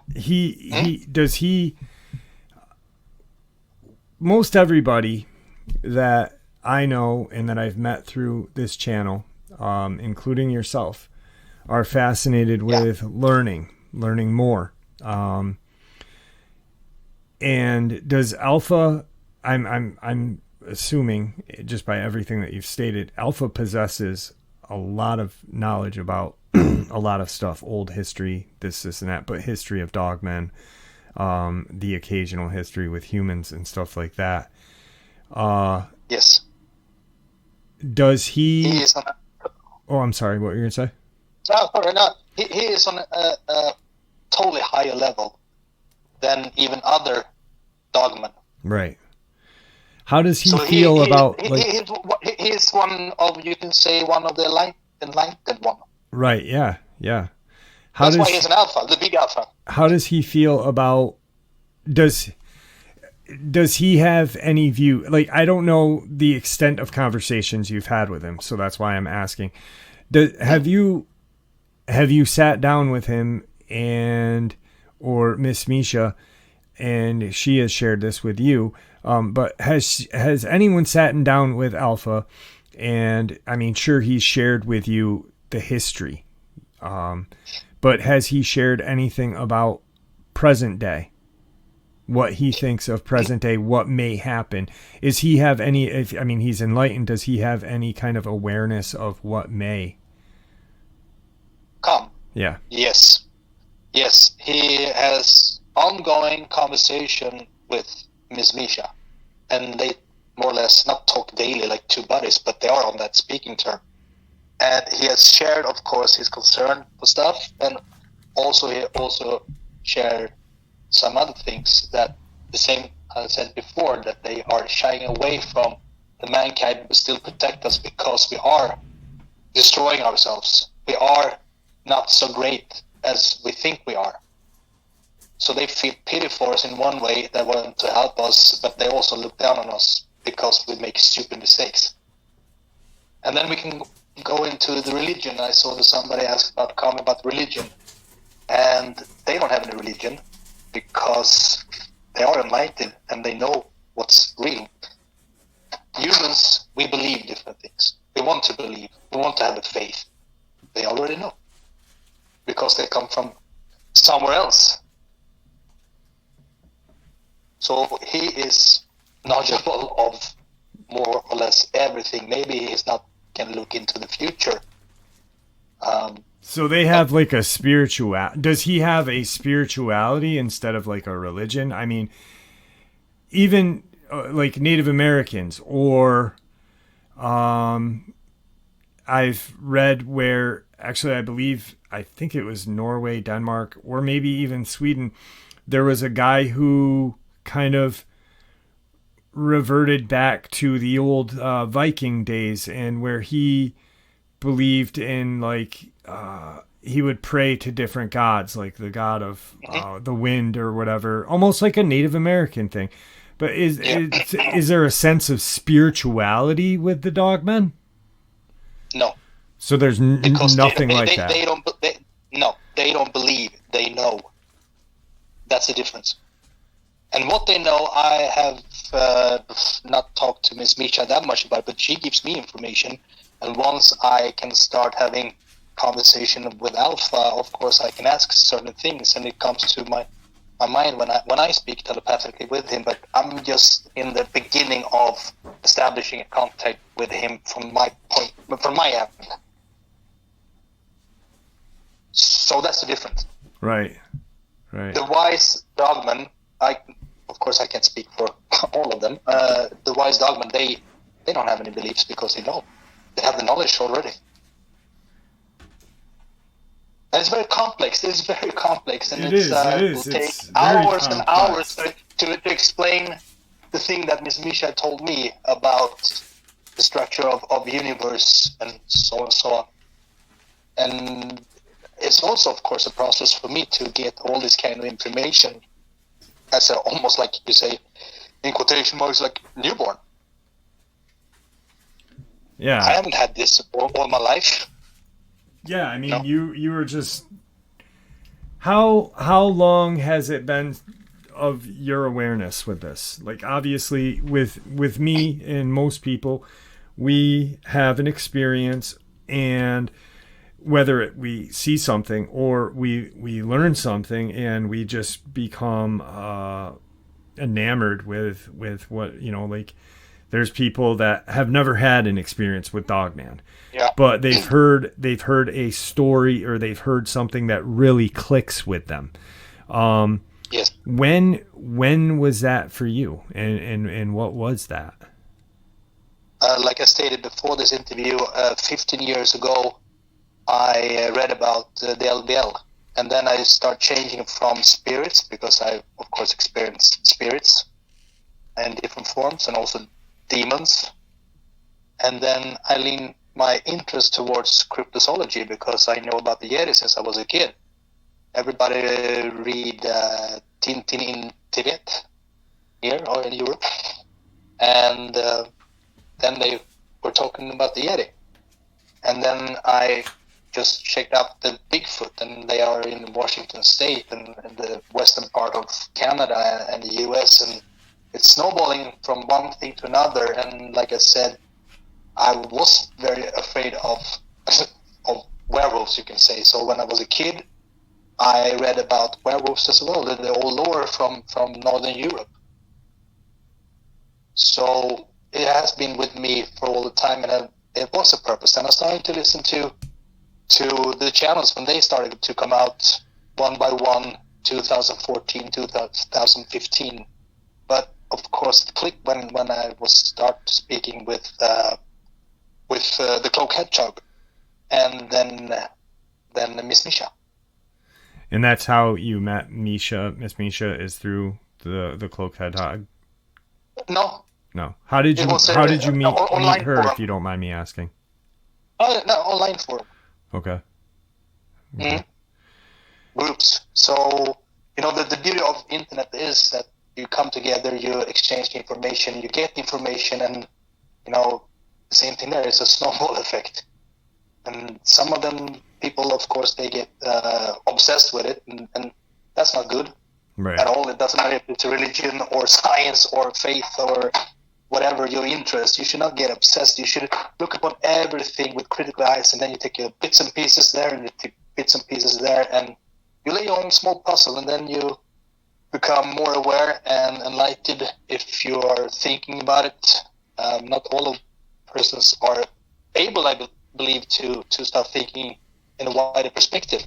Most everybody that I know and that I've met through this channel, including yourself, are fascinated with learning more. And does Alpha, I'm assuming just by everything that you've stated, Alpha possesses a lot of knowledge about a lot of stuff, old history, this and that, but history of dogmen, the occasional history with humans and stuff like that. Yes. Does he? He is on Oh, I'm sorry. What were you gonna say? No. He is on a totally higher level than even other dogmen. Right. How does he feel about? He is one of the enlightened one. Right. Yeah. That's why he's an alpha, the big alpha. How does he feel about? Does he have any view? Like, I don't know the extent of conversations you've had with him, so that's why I'm asking. Have you sat down with him or Miss Misha, and she has shared this with you? But has anyone sat down with Alpha? And I mean, sure, he's shared with you the history, but has he shared anything about present day? What he thinks of present day, what may happen? Is he have any? He's enlightened. Does he have any kind of awareness of what may come? Yeah. Yes. He has ongoing conversation with Miss Misha, and they more or less not talk daily like two buddies, but they are on that speaking term. And he has shared, of course, his concern for stuff, and he also shared some other things that the same I said before, that they are shying away from the mankind who still protect us because we are destroying ourselves. We are not so great as we think we are. So they feel pity for us in one way, they want to help us, but they also look down on us because we make stupid mistakes. And then we can go into the religion. I saw that somebody asked about comment about religion, and they don't have any religion because they are enlightened and they know what's real. Humans, we believe different things. We want to believe. We want to have a faith. They already know because they come from somewhere else. So he is knowledgeable of more or less everything. Maybe he's not can look into the future. So they have like a spiritual. Does he have a spirituality instead of like a religion? I mean, even like Native Americans, or I've read where actually I think it was Norway, Denmark, or maybe even Sweden. There was a guy who kind of reverted back to the old Viking days, and where he believed in like he would pray to different gods, like the god of the wind or whatever, almost like a Native American thing. But is there a sense of spirituality with the Dogmen? No. So there's nothing like that. They don't believe. They know. That's the difference. And what they know, I have not talked to Miss Misha that much about, but she gives me information. And once I can start having conversation with Alpha, of course I can ask certain things, and it comes to my mind when I speak telepathically with him. But I'm just in the beginning of establishing a contact with him from my end. So that's the difference. Right. The wise Dogman, of course I can't speak for all of them. The wise Dogman, they don't have any beliefs because they know. They have the knowledge already. And it's very complex. It will take hours and hours to explain the thing that Miss Misha told me about the structure of the universe and so on and so on. And it's also, of course, a process for me to get all this kind of information as almost like you say, in quotation marks, like newborn. Yeah. I haven't had this all my life. Yeah, I mean, no. you were just... How long has it been of your awareness with this? Like, obviously, with me and most people, we have an experience, and whether we see something or we learn something, and we just become enamored with what, like, there's people that have never had an experience with Dogman. Yeah. But they've heard a story, or they've heard something that really clicks with them. Yes. When was that for you, and what was that? Like I stated before this interview, 15 years ago, I read about the LBL, and then I start changing from spirits, because I, of course, experienced spirits in different forms, and also demons. And then I lean my interest towards cryptozoology, because I know about the Yeti since I was a kid. Everybody read Tintin in Tibet, here or in Europe. And then they were talking about the Yeti. And then I just checked out the Bigfoot, and they are in Washington State and the western part of Canada and the US, and it's snowballing from one thing to another. And like I said, I was very afraid of werewolves, you can say. So when I was a kid, I read about werewolves as well, the old lore from Northern Europe. So it has been with me for all the time, and it was a purpose. And I started to listen to the channels when they started to come out one by one, 2014, 2015. But of course, it clicked when I was start speaking with the Cloak Hedgehog, and then Miss Misha. And that's how you met Misha. Miss Misha is through the Cloak Hedgehog. No, No. it was How did you a meet online her, forum. if you don't mind me asking? Oh, no, online forum. Okay. Mm, groups. So, the beauty of internet is that you come together, you exchange information, you get information, and, the same thing there is a snowball effect. And some of them people, of course, they get obsessed with it, and that's not good Right. at all. It doesn't matter if it's religion or science or faith or whatever your interest. You should not get obsessed. You should look upon everything with critical eyes, and then you take your bits and pieces there, and you take bits and pieces there, and you lay your own small puzzle, and then you become more aware and enlightened if you are thinking about it. Not all of persons are able, I believe, to start thinking in a wider perspective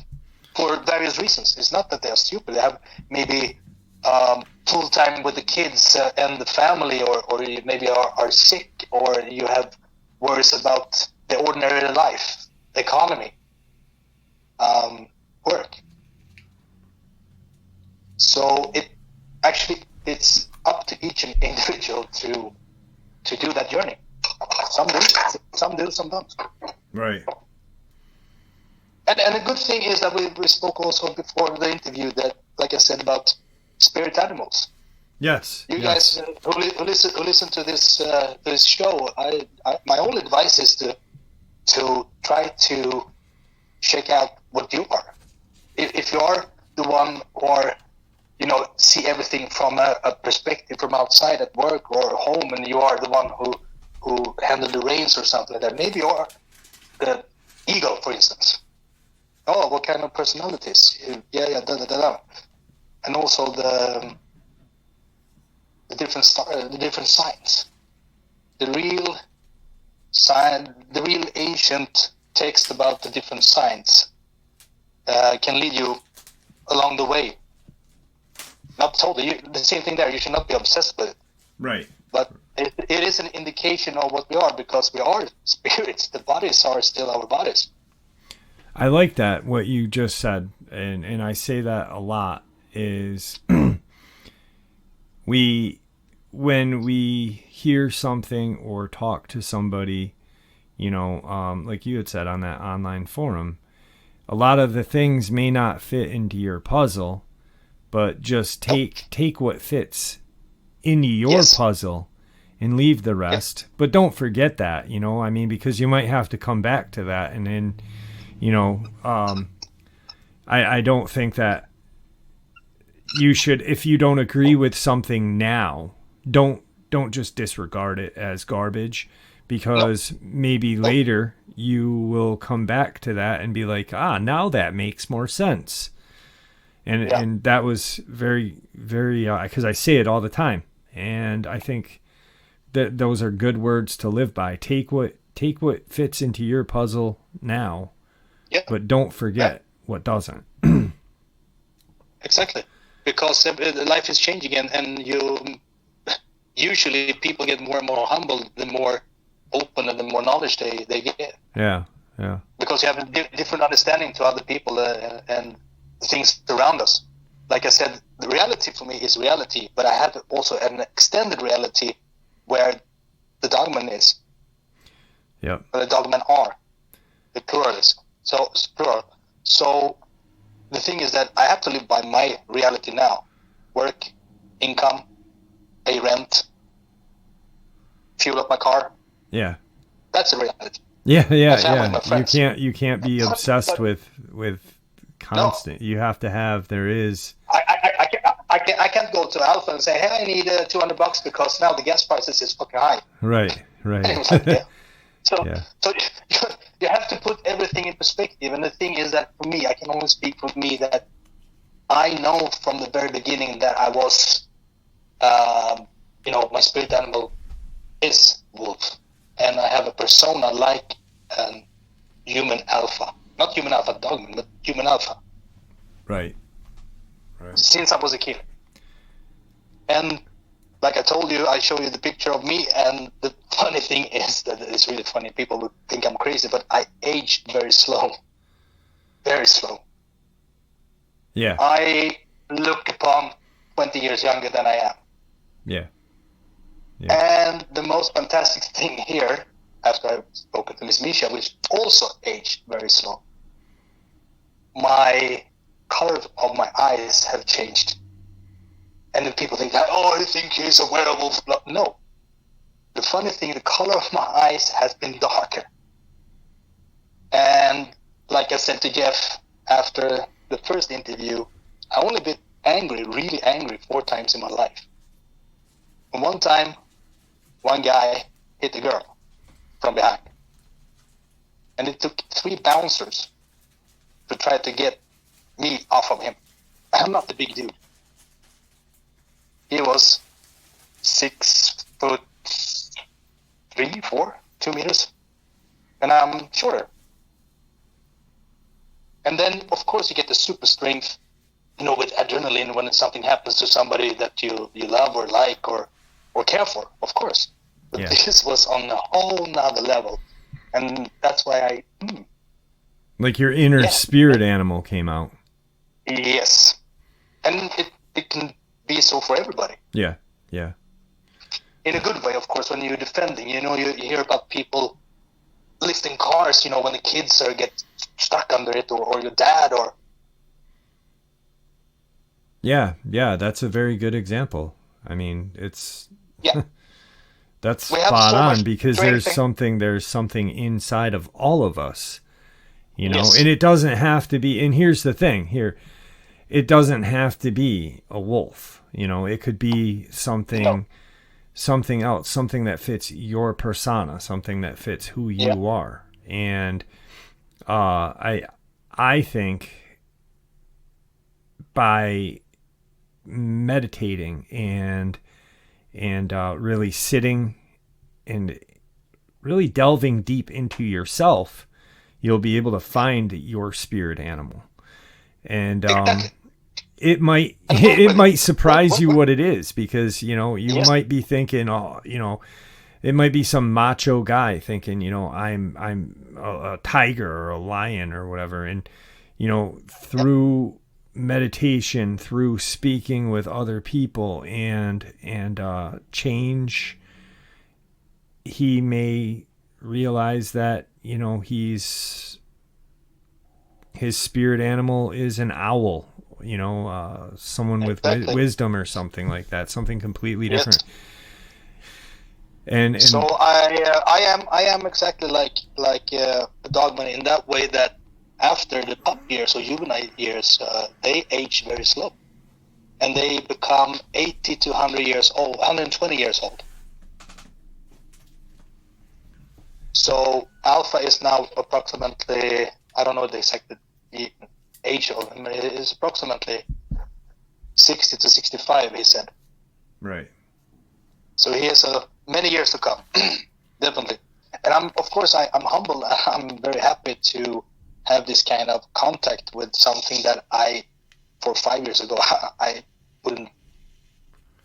for various reasons. It's not that they are stupid. They have maybe full time with the kids and the family, or you maybe are sick, or you have worries about the ordinary life, the economy, work. So it's up to each individual to do that journey. Some do, some don't. Right. And the good thing is that we spoke also before the interview that, like I said, about spirit animals. Yes. You yes. guys who listen to this show, my only advice is to try to check out what you are. If you are the one or see everything from a perspective from outside at work or home, and you are the one who handle the reins or something like that. Maybe you are the eagle, for instance. Oh, what kind of personalities? Yeah, and also the different signs. The real ancient text about the different signs can lead you along the way. Not totally the same thing there. You should not be obsessed with it. Right. But it is an indication of what we are, because we are spirits. The bodies are still our bodies. I like that, what you just said, and I say that a lot, is when we hear something or talk to somebody, like you had said on that online forum, a lot of the things may not fit into your puzzle, but just take what fits into your puzzle and leave the rest. But don't forget that, because you might have to come back to that. And then, I don't think that you should, if you don't agree with something now, don't just disregard it as garbage, because maybe later you will come back to that and be like, now that makes more sense. And that was very, very, because I say it all the time. And I think that those are good words to live by. Take what fits into your puzzle now, but don't forget what doesn't. Exactly. Because life is changing, and usually people get more and more humble the more open and the more knowledge they get. Yeah. Because you have a different understanding to other people and things around us. Like I said, the reality for me is reality, but I have also an extended reality where the Dogman is. Yep. Or the Dogman are. The plural is. So it's plural. So the thing is that I have to live by my reality now. Work, income, pay rent, fuel up my car. Yeah. That's a reality. Yeah. Family, You can't be obsessed with constant. No. You have to have. There is. I can't go to Alpha and say, hey, I need $200 because now the gas prices is fucking high. Right. So you have to put everything in perspective. And the thing is that for me, I can only speak for me, that I know from the very beginning that I was, my spirit animal is wolf, and I have a persona like human alpha. Not human alpha Dogman, but human alpha. Right. Since I was a kid. And like I told you, I show you the picture of me, and the funny thing is that it's really funny. People would think I'm crazy, but I aged very slow. Very slow. Yeah. I look upon 20 years younger than I am. Yeah. And the most fantastic thing here, after I've spoken to Miss Misha, which also aged very slow, my color of my eyes have changed. And then people think, oh, I think he's a werewolf. No. The funny thing, the color of my eyes has been darker. And like I said to Jeff after the first interview, I only been angry, really angry 4 times in my life. And one time, one guy hit a girl from behind. And it took 3 bouncers to try to get me off of him. I'm not the big dude. He was 6'3", 4", 2 meters. And I'm shorter. And then, of course, you get the super strength, with adrenaline when something happens to somebody that you love or like or care for, of course. But this was on a whole nother level. And that's why Like your inner spirit animal came out. Yes. And it can be so for everybody. Yeah. In a good way, of course, when you're defending. You hear about people lifting cars, when the kids get stuck under it, or your dad, or... Yeah, that's a very good example. I mean, it's... Yeah. That's spot on, because there's something inside of all of us, Yes. and it doesn't have to be, and here's the thing here, it doesn't have to be a wolf, it could be something else, something that fits your persona, something that fits who you are. And I think by meditating and really sitting and really delving deep into yourself, you'll be able to find your spirit animal. And it might surprise you what it is, because you might be thinking, it might be some macho guy thinking, I'm a tiger or a lion or whatever. And through meditation, through speaking with other people and change, he may realize that his spirit animal is an owl, someone with wisdom or something like that, something completely different. And so I am exactly like the Dogman in that way, that after the pup years or juvenile years, they age very slow, and they become 80 to 100 years old, 120 years old. So Alpha is now approximately, I don't know the exact age of him, it is approximately 60 to 65, he said. Right. So he has many years to come, definitely. And I'm humble. I'm very happy to have this kind of contact with something that for 5 years ago, I wouldn't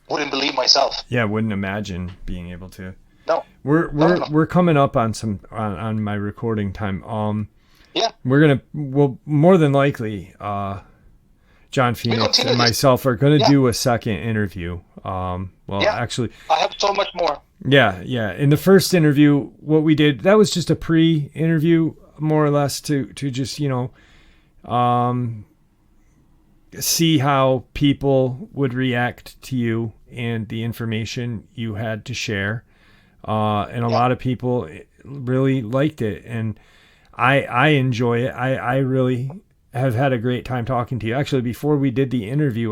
believe myself. Yeah, wouldn't imagine being able to. No. We're coming up on on my recording time. Yeah. We'll more than likely, John Phoenix and myself are going to do a second interview. Actually, I have so much more. Yeah. In the first interview, what we did, that was just a pre-interview, more or less, to just, see how people would react to you and the information you had to share. And a lot of people really liked it, and I enjoy it. I really have had a great time talking to you. Actually, before we did the interview,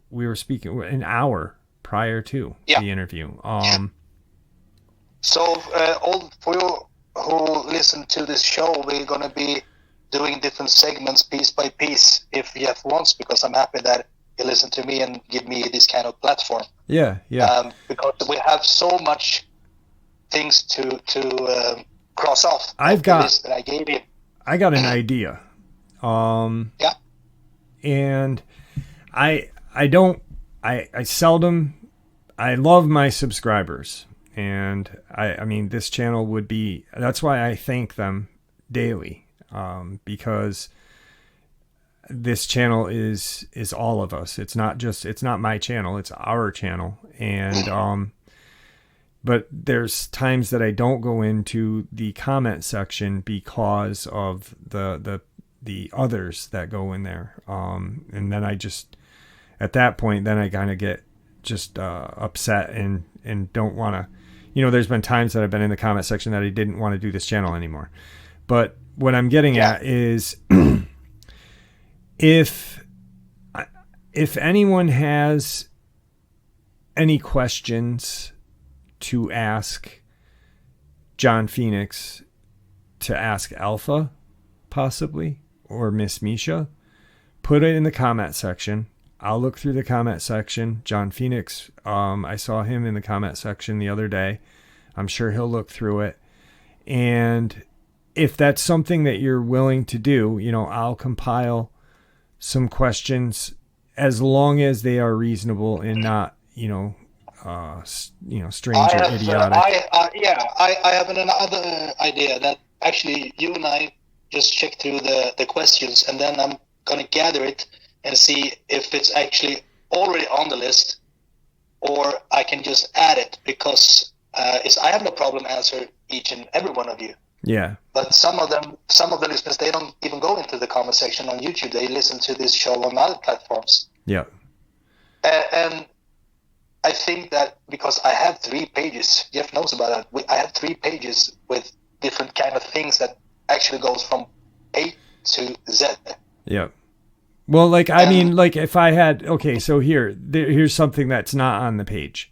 we were speaking an hour prior to the interview. So all for you who listen to this show, we're going to be doing different segments piece by piece, if Jeff wants, because I'm happy that he listened to me and give me this kind of platform. Yeah. Because we have so much things to cross off. I've got the list that I gave you. I got an idea. And I seldom, I love my subscribers, and I mean, this channel would be, that's why I thank them daily, because this channel is all of us. It's not my channel, it's our channel. And but there's times that I don't go into the comment section because of the others that go in there. And then I just, at that point, then I kind of get just upset and don't want to, there's been times that I've been in the comment section that I didn't want to do this channel anymore. But what I'm getting at is if anyone has any questions to ask John Phoenix, to ask Alpha, possibly, or Miss Misha, put it in the comment section. I'll look through the comment section. John Phoenix, I saw him in the comment section the other day. I'm sure he'll look through it. And if that's something that you're willing to do, I'll compile some questions as long as they are reasonable and not, strange or idiotic. I have another idea that actually you and I just check through the questions, and then I'm going to gather it and see if it's actually already on the list, or I can just add it, because I have no problem answer each and every one of you. Yeah. But some of the listeners, they don't even go into the comment section on YouTube. They listen to this show on other platforms. Yeah. And I think that because I have 3 pages, Jeff knows about that. I have 3 pages with different kind of things that actually goes from A to Z. Yeah. Well, if I had, okay, so here's something that's not on the page.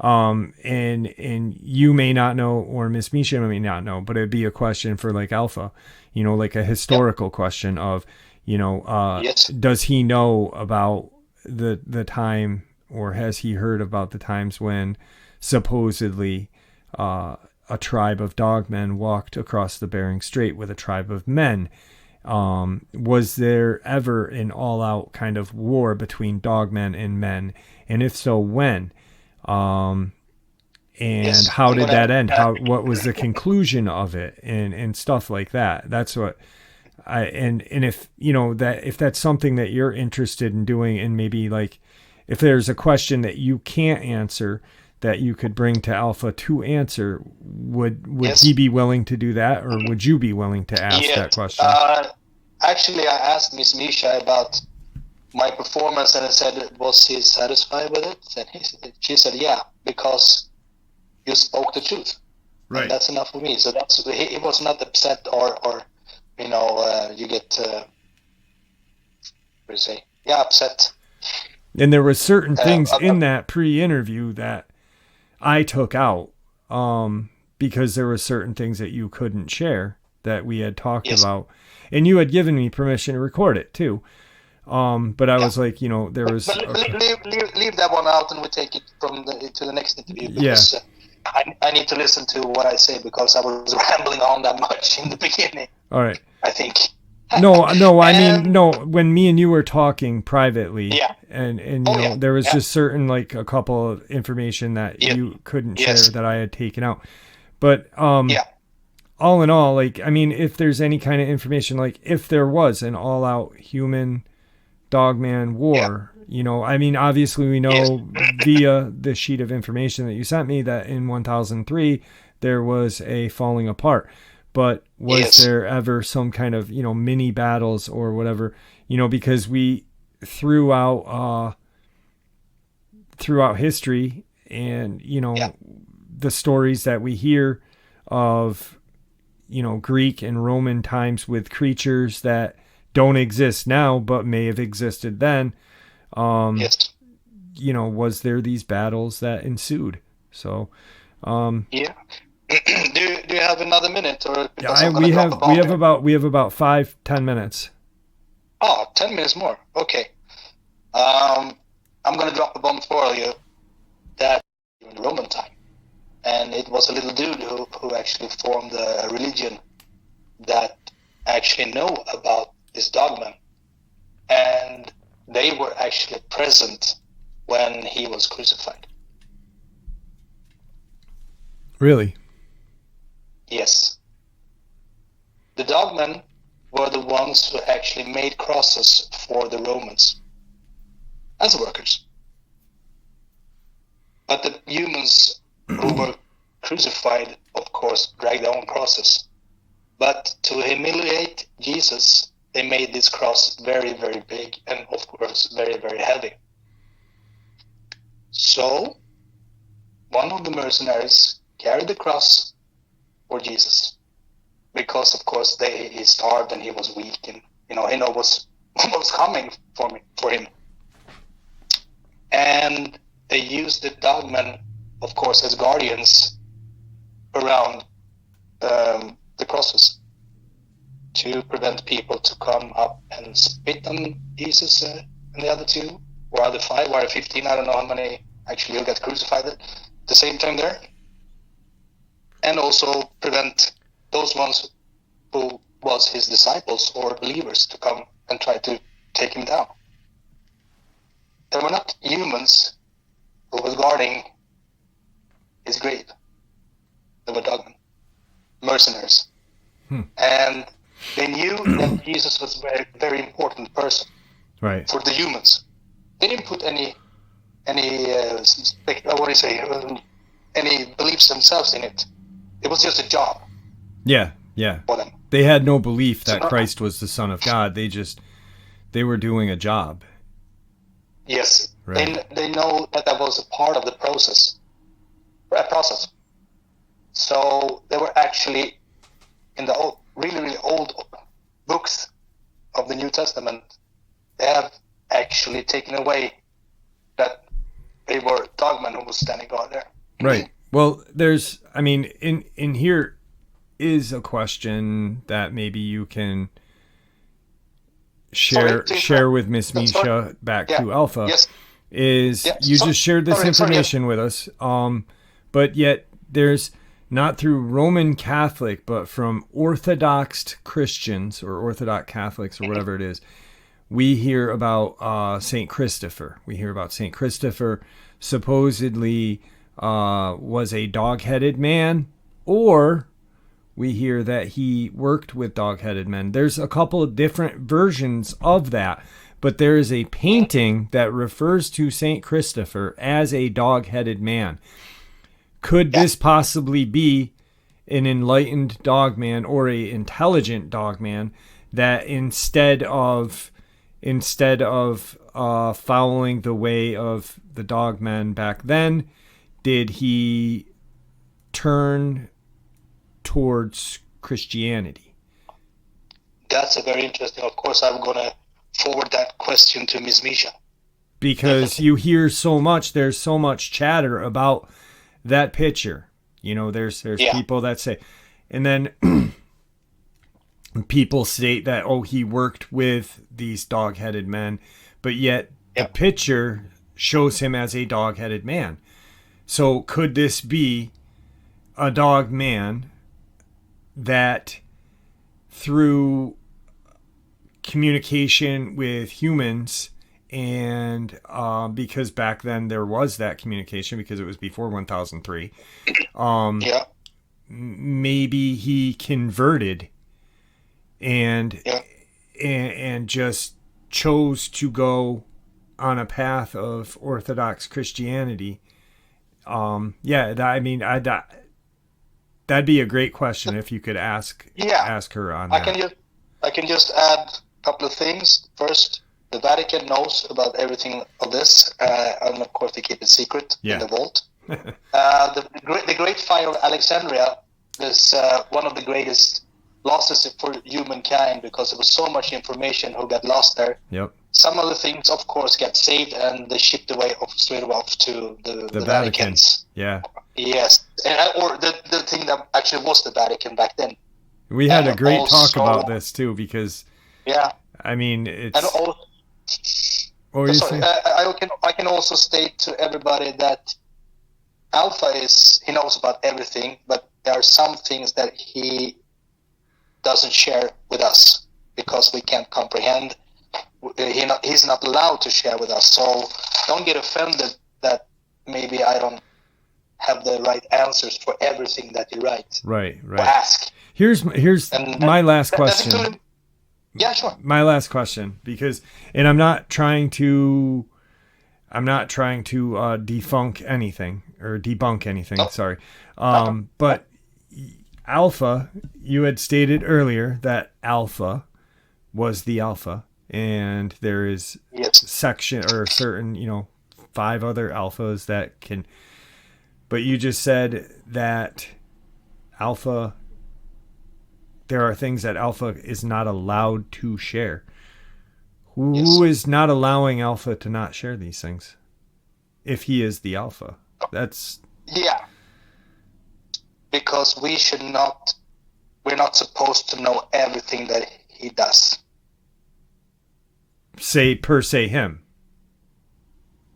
And you may not know, or Miss Misha may not know, but it'd be a question for like Alpha, like a historical question of, yes. Does he know about the time, or has he heard about the times when supposedly, a tribe of dogmen walked across the Bering Strait with a tribe of men? Was there ever an all-out kind of war between dogmen and men? And if so, when? And yes, how did that end? What was the conclusion of it, and stuff like that? That's what and if, if that's something that you're interested in doing, and maybe like, if there's a question that you can't answer that you could bring to Alpha to answer, would yes. he be willing to do that, or would you be willing to ask that question? Actually, I asked Miss Misha about my performance, and I said, was he satisfied with it? And she said, yeah, because you spoke the truth. Right. And that's enough for me. So he was not upset, or you get, upset. And there were certain things in that pre-interview that I took out, because there were certain things that you couldn't share that we had talked yes. about, and you had given me permission to record it too. But I was like, there was... Leave that one out, and we take it to the next interview. Because, I need to listen to what I say, because I was rambling on that much in the beginning. All right. I think. When me and you were talking privately, and there was just certain, like, a couple of information that you couldn't share that I had taken out. But all in all, like, I mean, if there's any kind of information, like if there was an all-out human dogman war, I mean, obviously we know via the sheet of information that you sent me that in 1003 there was a falling apart. But was there ever some kind of, mini battles or whatever, because we throughout history, and, the stories that we hear of, Greek and Roman times with creatures that don't exist now, but may have existed then. Was there these battles that ensued? So, do you have another minute, or we have about 5-10 minutes. 10 minutes more. Okay. I'm going to drop a bomb for you that in the Roman time, and it was a little dude who actually formed a religion that actually know about this dogman, and they were actually present when he was crucified. Really? Yes. The dogmen were the ones who actually made crosses for the Romans as workers. But the humans who were crucified, of course, drag their own crosses. But to humiliate Jesus, they made this cross very, very big and, of course, very, very heavy. So one of the mercenaries carried the cross for Jesus because, of course, he starved and he was weak, and he know what was coming for him. And they used the Dogman, of course, as guardians around the crosses to prevent people to come up and spit on Jesus and the other two, or other 5, or 15, I don't know how many actually got crucified at the same time there. And also prevent those ones who was his disciples or believers to come and try to take him down. They were not humans who was guarding his grave. They were Dogmen, mercenaries. And they knew that Jesus was a very, very important person, right, for the humans. They didn't put any beliefs themselves in it. It was just a job. Yeah. For them. They had no belief that Christ was the Son of God. They were doing a job. Yes. Right. They know that was a part of the process. So they were actually in the really, really old books of the New Testament. They have actually taken away that they were Dogman who was standing guard there. Right. Well, in here is a question that maybe you can share with Miss Misha back to Alpha. Yes. You just shared this information with us, but yet there's not through Roman Catholic, but from Orthodox Christians or Orthodox Catholics or whatever it is, we hear about Saint Christopher. We hear about Saint Christopher supposedly was a dog-headed man, or we hear that he worked with dog-headed men. There's a couple of different versions of that, but there is a painting that refers to Saint Christopher as a dog-headed man. Could this possibly be an enlightened dogman or a intelligent dogman that instead of following the way of the dogmen back then, did he turn towards Christianity? That's a very interesting. Of course, I'm going to forward that question to Ms. Misha. Because you hear so much, there's so much chatter about that picture. There's people that say, and then people state that, he worked with these dog-headed men, but yet the picture shows him as a dog-headed man. So could this be a dog man that through communication with humans, and because back then there was that communication because it was before 1003, maybe he converted and just chose to go on a path of Orthodox Christianity. That'd be a great question if you could ask her on that. I can just add a couple of things. First, the Vatican knows about everything of this, and of course they keep it secret in the vault. The Great Fire of Alexandria is one of the greatest losses for humankind because there was so much information who got lost there. Yep. Some of the things, of course, get saved and they shipped straight away off to the Vatican. Vaticans. Yeah. Yes, or the thing that actually was the Vatican back then. We had a great talk about this too, because it's. And also, I can also state to everybody that Alpha he knows about everything, but there are some things that he doesn't share with us because we can't comprehend. He's not allowed to share with us, so don't get offended that maybe I don't have the right answers for everything that you write. Right. Or ask. Here's my last question. Yeah, sure. My last question, because, and I'm not trying to debunk anything. or debunk anything. No. Sorry. But alpha, you had stated earlier that alpha was the alpha, and there is section or certain, 5 other alphas that can, but you just said that alpha, there are things that alpha is not allowed to share. Who is not allowing alpha to not share these things? If he is the alpha, that's... Yeah. Because we're not supposed to know everything that he does. Per se him.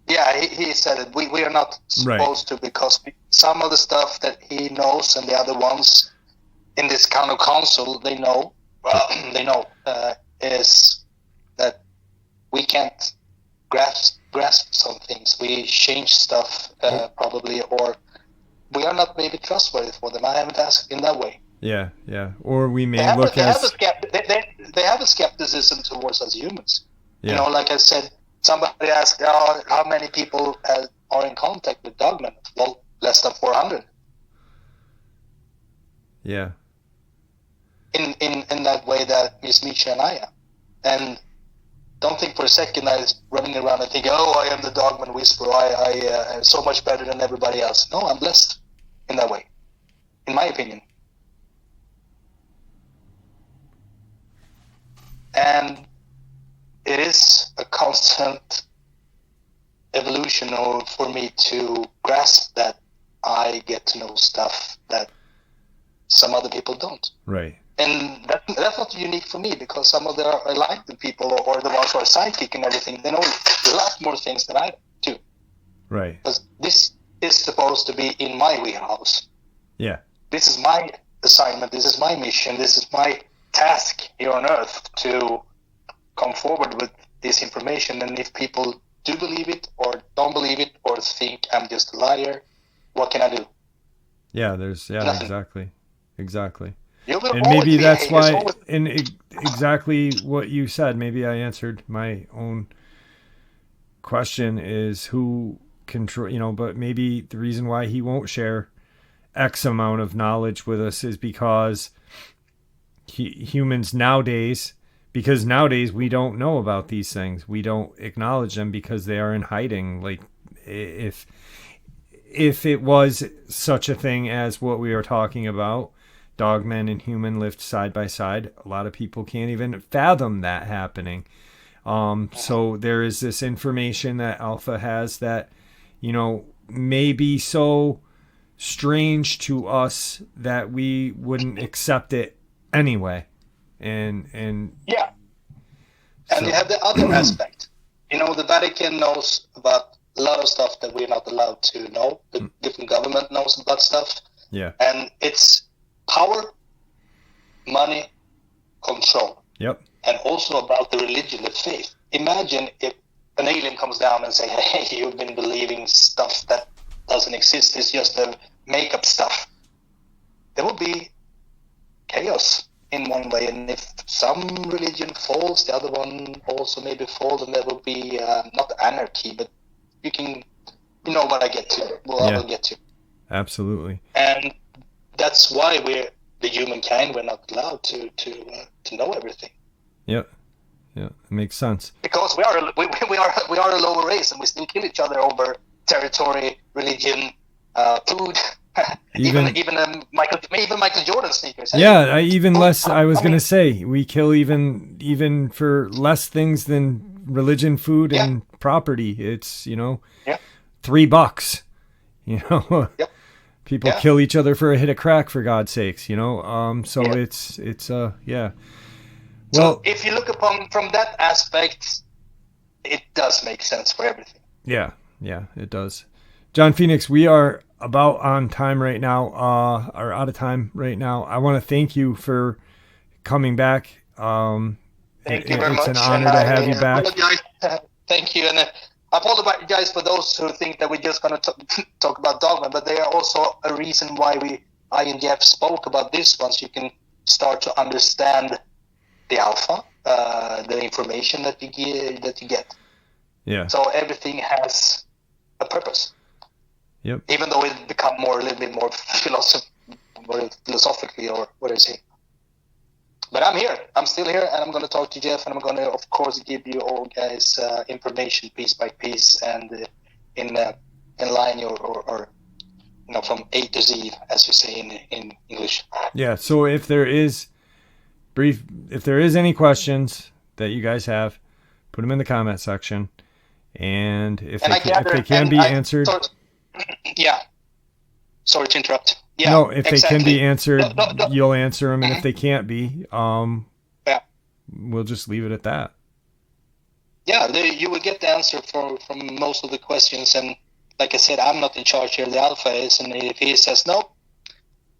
Yeah, he said it. We are not supposed to, because some of the stuff that he knows and the other ones in this kind of council, they know, is that we can't grasp some things. We change stuff probably, or we are not maybe trustworthy for them. I haven't asked in that way. Yeah. Or we may they have a skepticism towards us humans. Yeah. Like I said, somebody asked, how many people are in contact with Dogman? Well, less than 400. Yeah. In that way that Miss Misha and I am. And don't think for a second I was running around and thinking, I am the Dogman whisperer. I am so much better than everybody else. No, I'm blessed in that way, in my opinion. And it is a constant evolution for me to grasp that I get to know stuff that some other people don't. Right. And that's not unique for me, because some of the enlightened people or the ones who are psychic and everything, they know a lot more things than I do. Right. Because this is supposed to be in my wheelhouse. Yeah. This is my assignment. This is my mission. This is my task here on Earth to come forward with this information. And if people do believe it or don't believe it or think I'm just a liar, what can I do? Yeah, Nothing. Exactly. And maybe that's why, and exactly what you said, maybe I answered my own question, is who control, but maybe the reason why he won't share X amount of knowledge with us is because humans nowadays, because nowadays we don't know about these things. We don't acknowledge them because they are in hiding. Like if it was such a thing as what we are talking about, Dogman and human lived side by side, a lot of people can't even fathom that happening. So there is this information that Alpha has that, may be so strange to us that we wouldn't accept it anyway. And yeah. And you have the other aspect. The Vatican knows about a lot of stuff that we're not allowed to know. The different government knows about stuff. Yeah. And it's power, money, control. Yep. And also about the religion, the faith. Imagine if an alien comes down and say, hey, you've been believing stuff that doesn't exist. It's just a make-up stuff. There will be chaos in one way. And if some religion falls, the other one also maybe falls, and there will be not anarchy, but you know what I get to. I will get to. Absolutely. And that's why the humankind. We're not allowed to know everything. Yeah, it makes sense. Because we are a lower race, and we still kill each other over territory, religion, food. even Michael Jordan sneakers. Yeah, I was gonna say we kill even for less things than religion, food, and property. It's $3. Yep. People kill each other for a hit of crack, for God's sakes, so it's yeah. Well, so if you look upon from that aspect, it does make sense for everything. Yeah, it does. John Phoenix, we are about on time right now, or out of time right now. I want to thank you for coming back. Thank you very much. It's an honor to have you back. Thank you, and I apologize for those who think that we're just going to talk about Dogman, but there are also a reason why I and Jeff spoke about this one, so you can start to understand the alpha, the information that you get. Yeah. So everything has a purpose. Yep. Even though it become a little bit more philosophically, or what I say. But I'm here. I'm still here, and I'm going to talk to Jeff, and I'm going to, of course, give you all guys information piece by piece, and in line, or from A to Z, as you say in English. Yeah. So if there is any questions that you guys have, put them in the comment section, and if they can be answered. Yeah. Sorry to interrupt. Yeah, no, if exactly. they can be answered, no. You'll answer them, and if they can't be, yeah, we'll just leave it at that. Yeah, you will get the answer from most of the questions, and like I said, I'm not in charge here. The alpha is, and if he says no,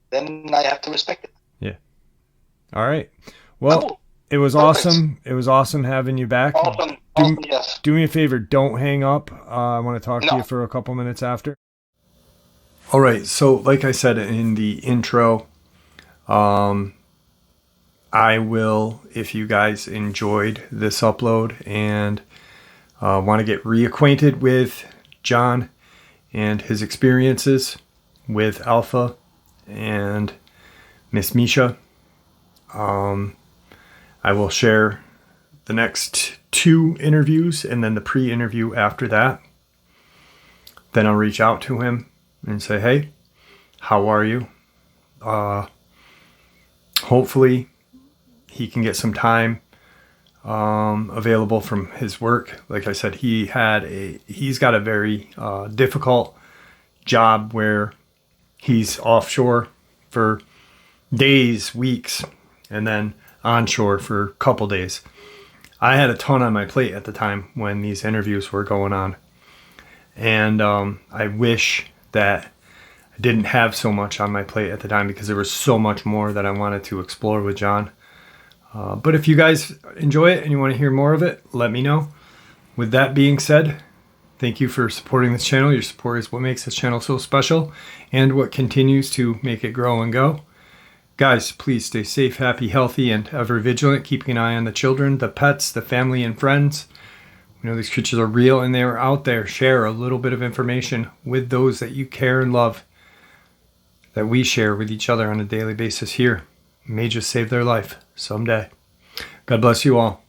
then I have to respect it. Yeah. All right. Well, cool. It was Perfect. Awesome. It was awesome having you back. Awesome. Yes. Do me a favor. Don't hang up. I want to talk to you for a couple minutes after. All right, so like I said in the intro, I will, if you guys enjoyed this upload and want to get reacquainted with John and his experiences with Alpha and Miss Misha, I will share the next 2 interviews and then the pre-interview after that. Then I'll reach out to him and say, hey, how are you? Hopefully he can get some time available from his work. Like I said, he's got a very difficult job where he's offshore for days, weeks, and then onshore for a couple days. I had a ton on my plate at the time when these interviews were going on. And I wish that I didn't have so much on my plate at the time, because there was so much more that I wanted to explore with John. But if you guys enjoy it and you want to hear more of it, let me know. With that being said, thank you for supporting this channel. Your support is what makes this channel so special and what continues to make it grow and go. Guys, please stay safe, happy, healthy, and ever vigilant, keeping an eye on the children, the pets, the family, and friends. You know, these creatures are real and they are out there. Share a little bit of information with those that you care and love, that we share with each other on a daily basis here. May just save their life someday. God bless you all.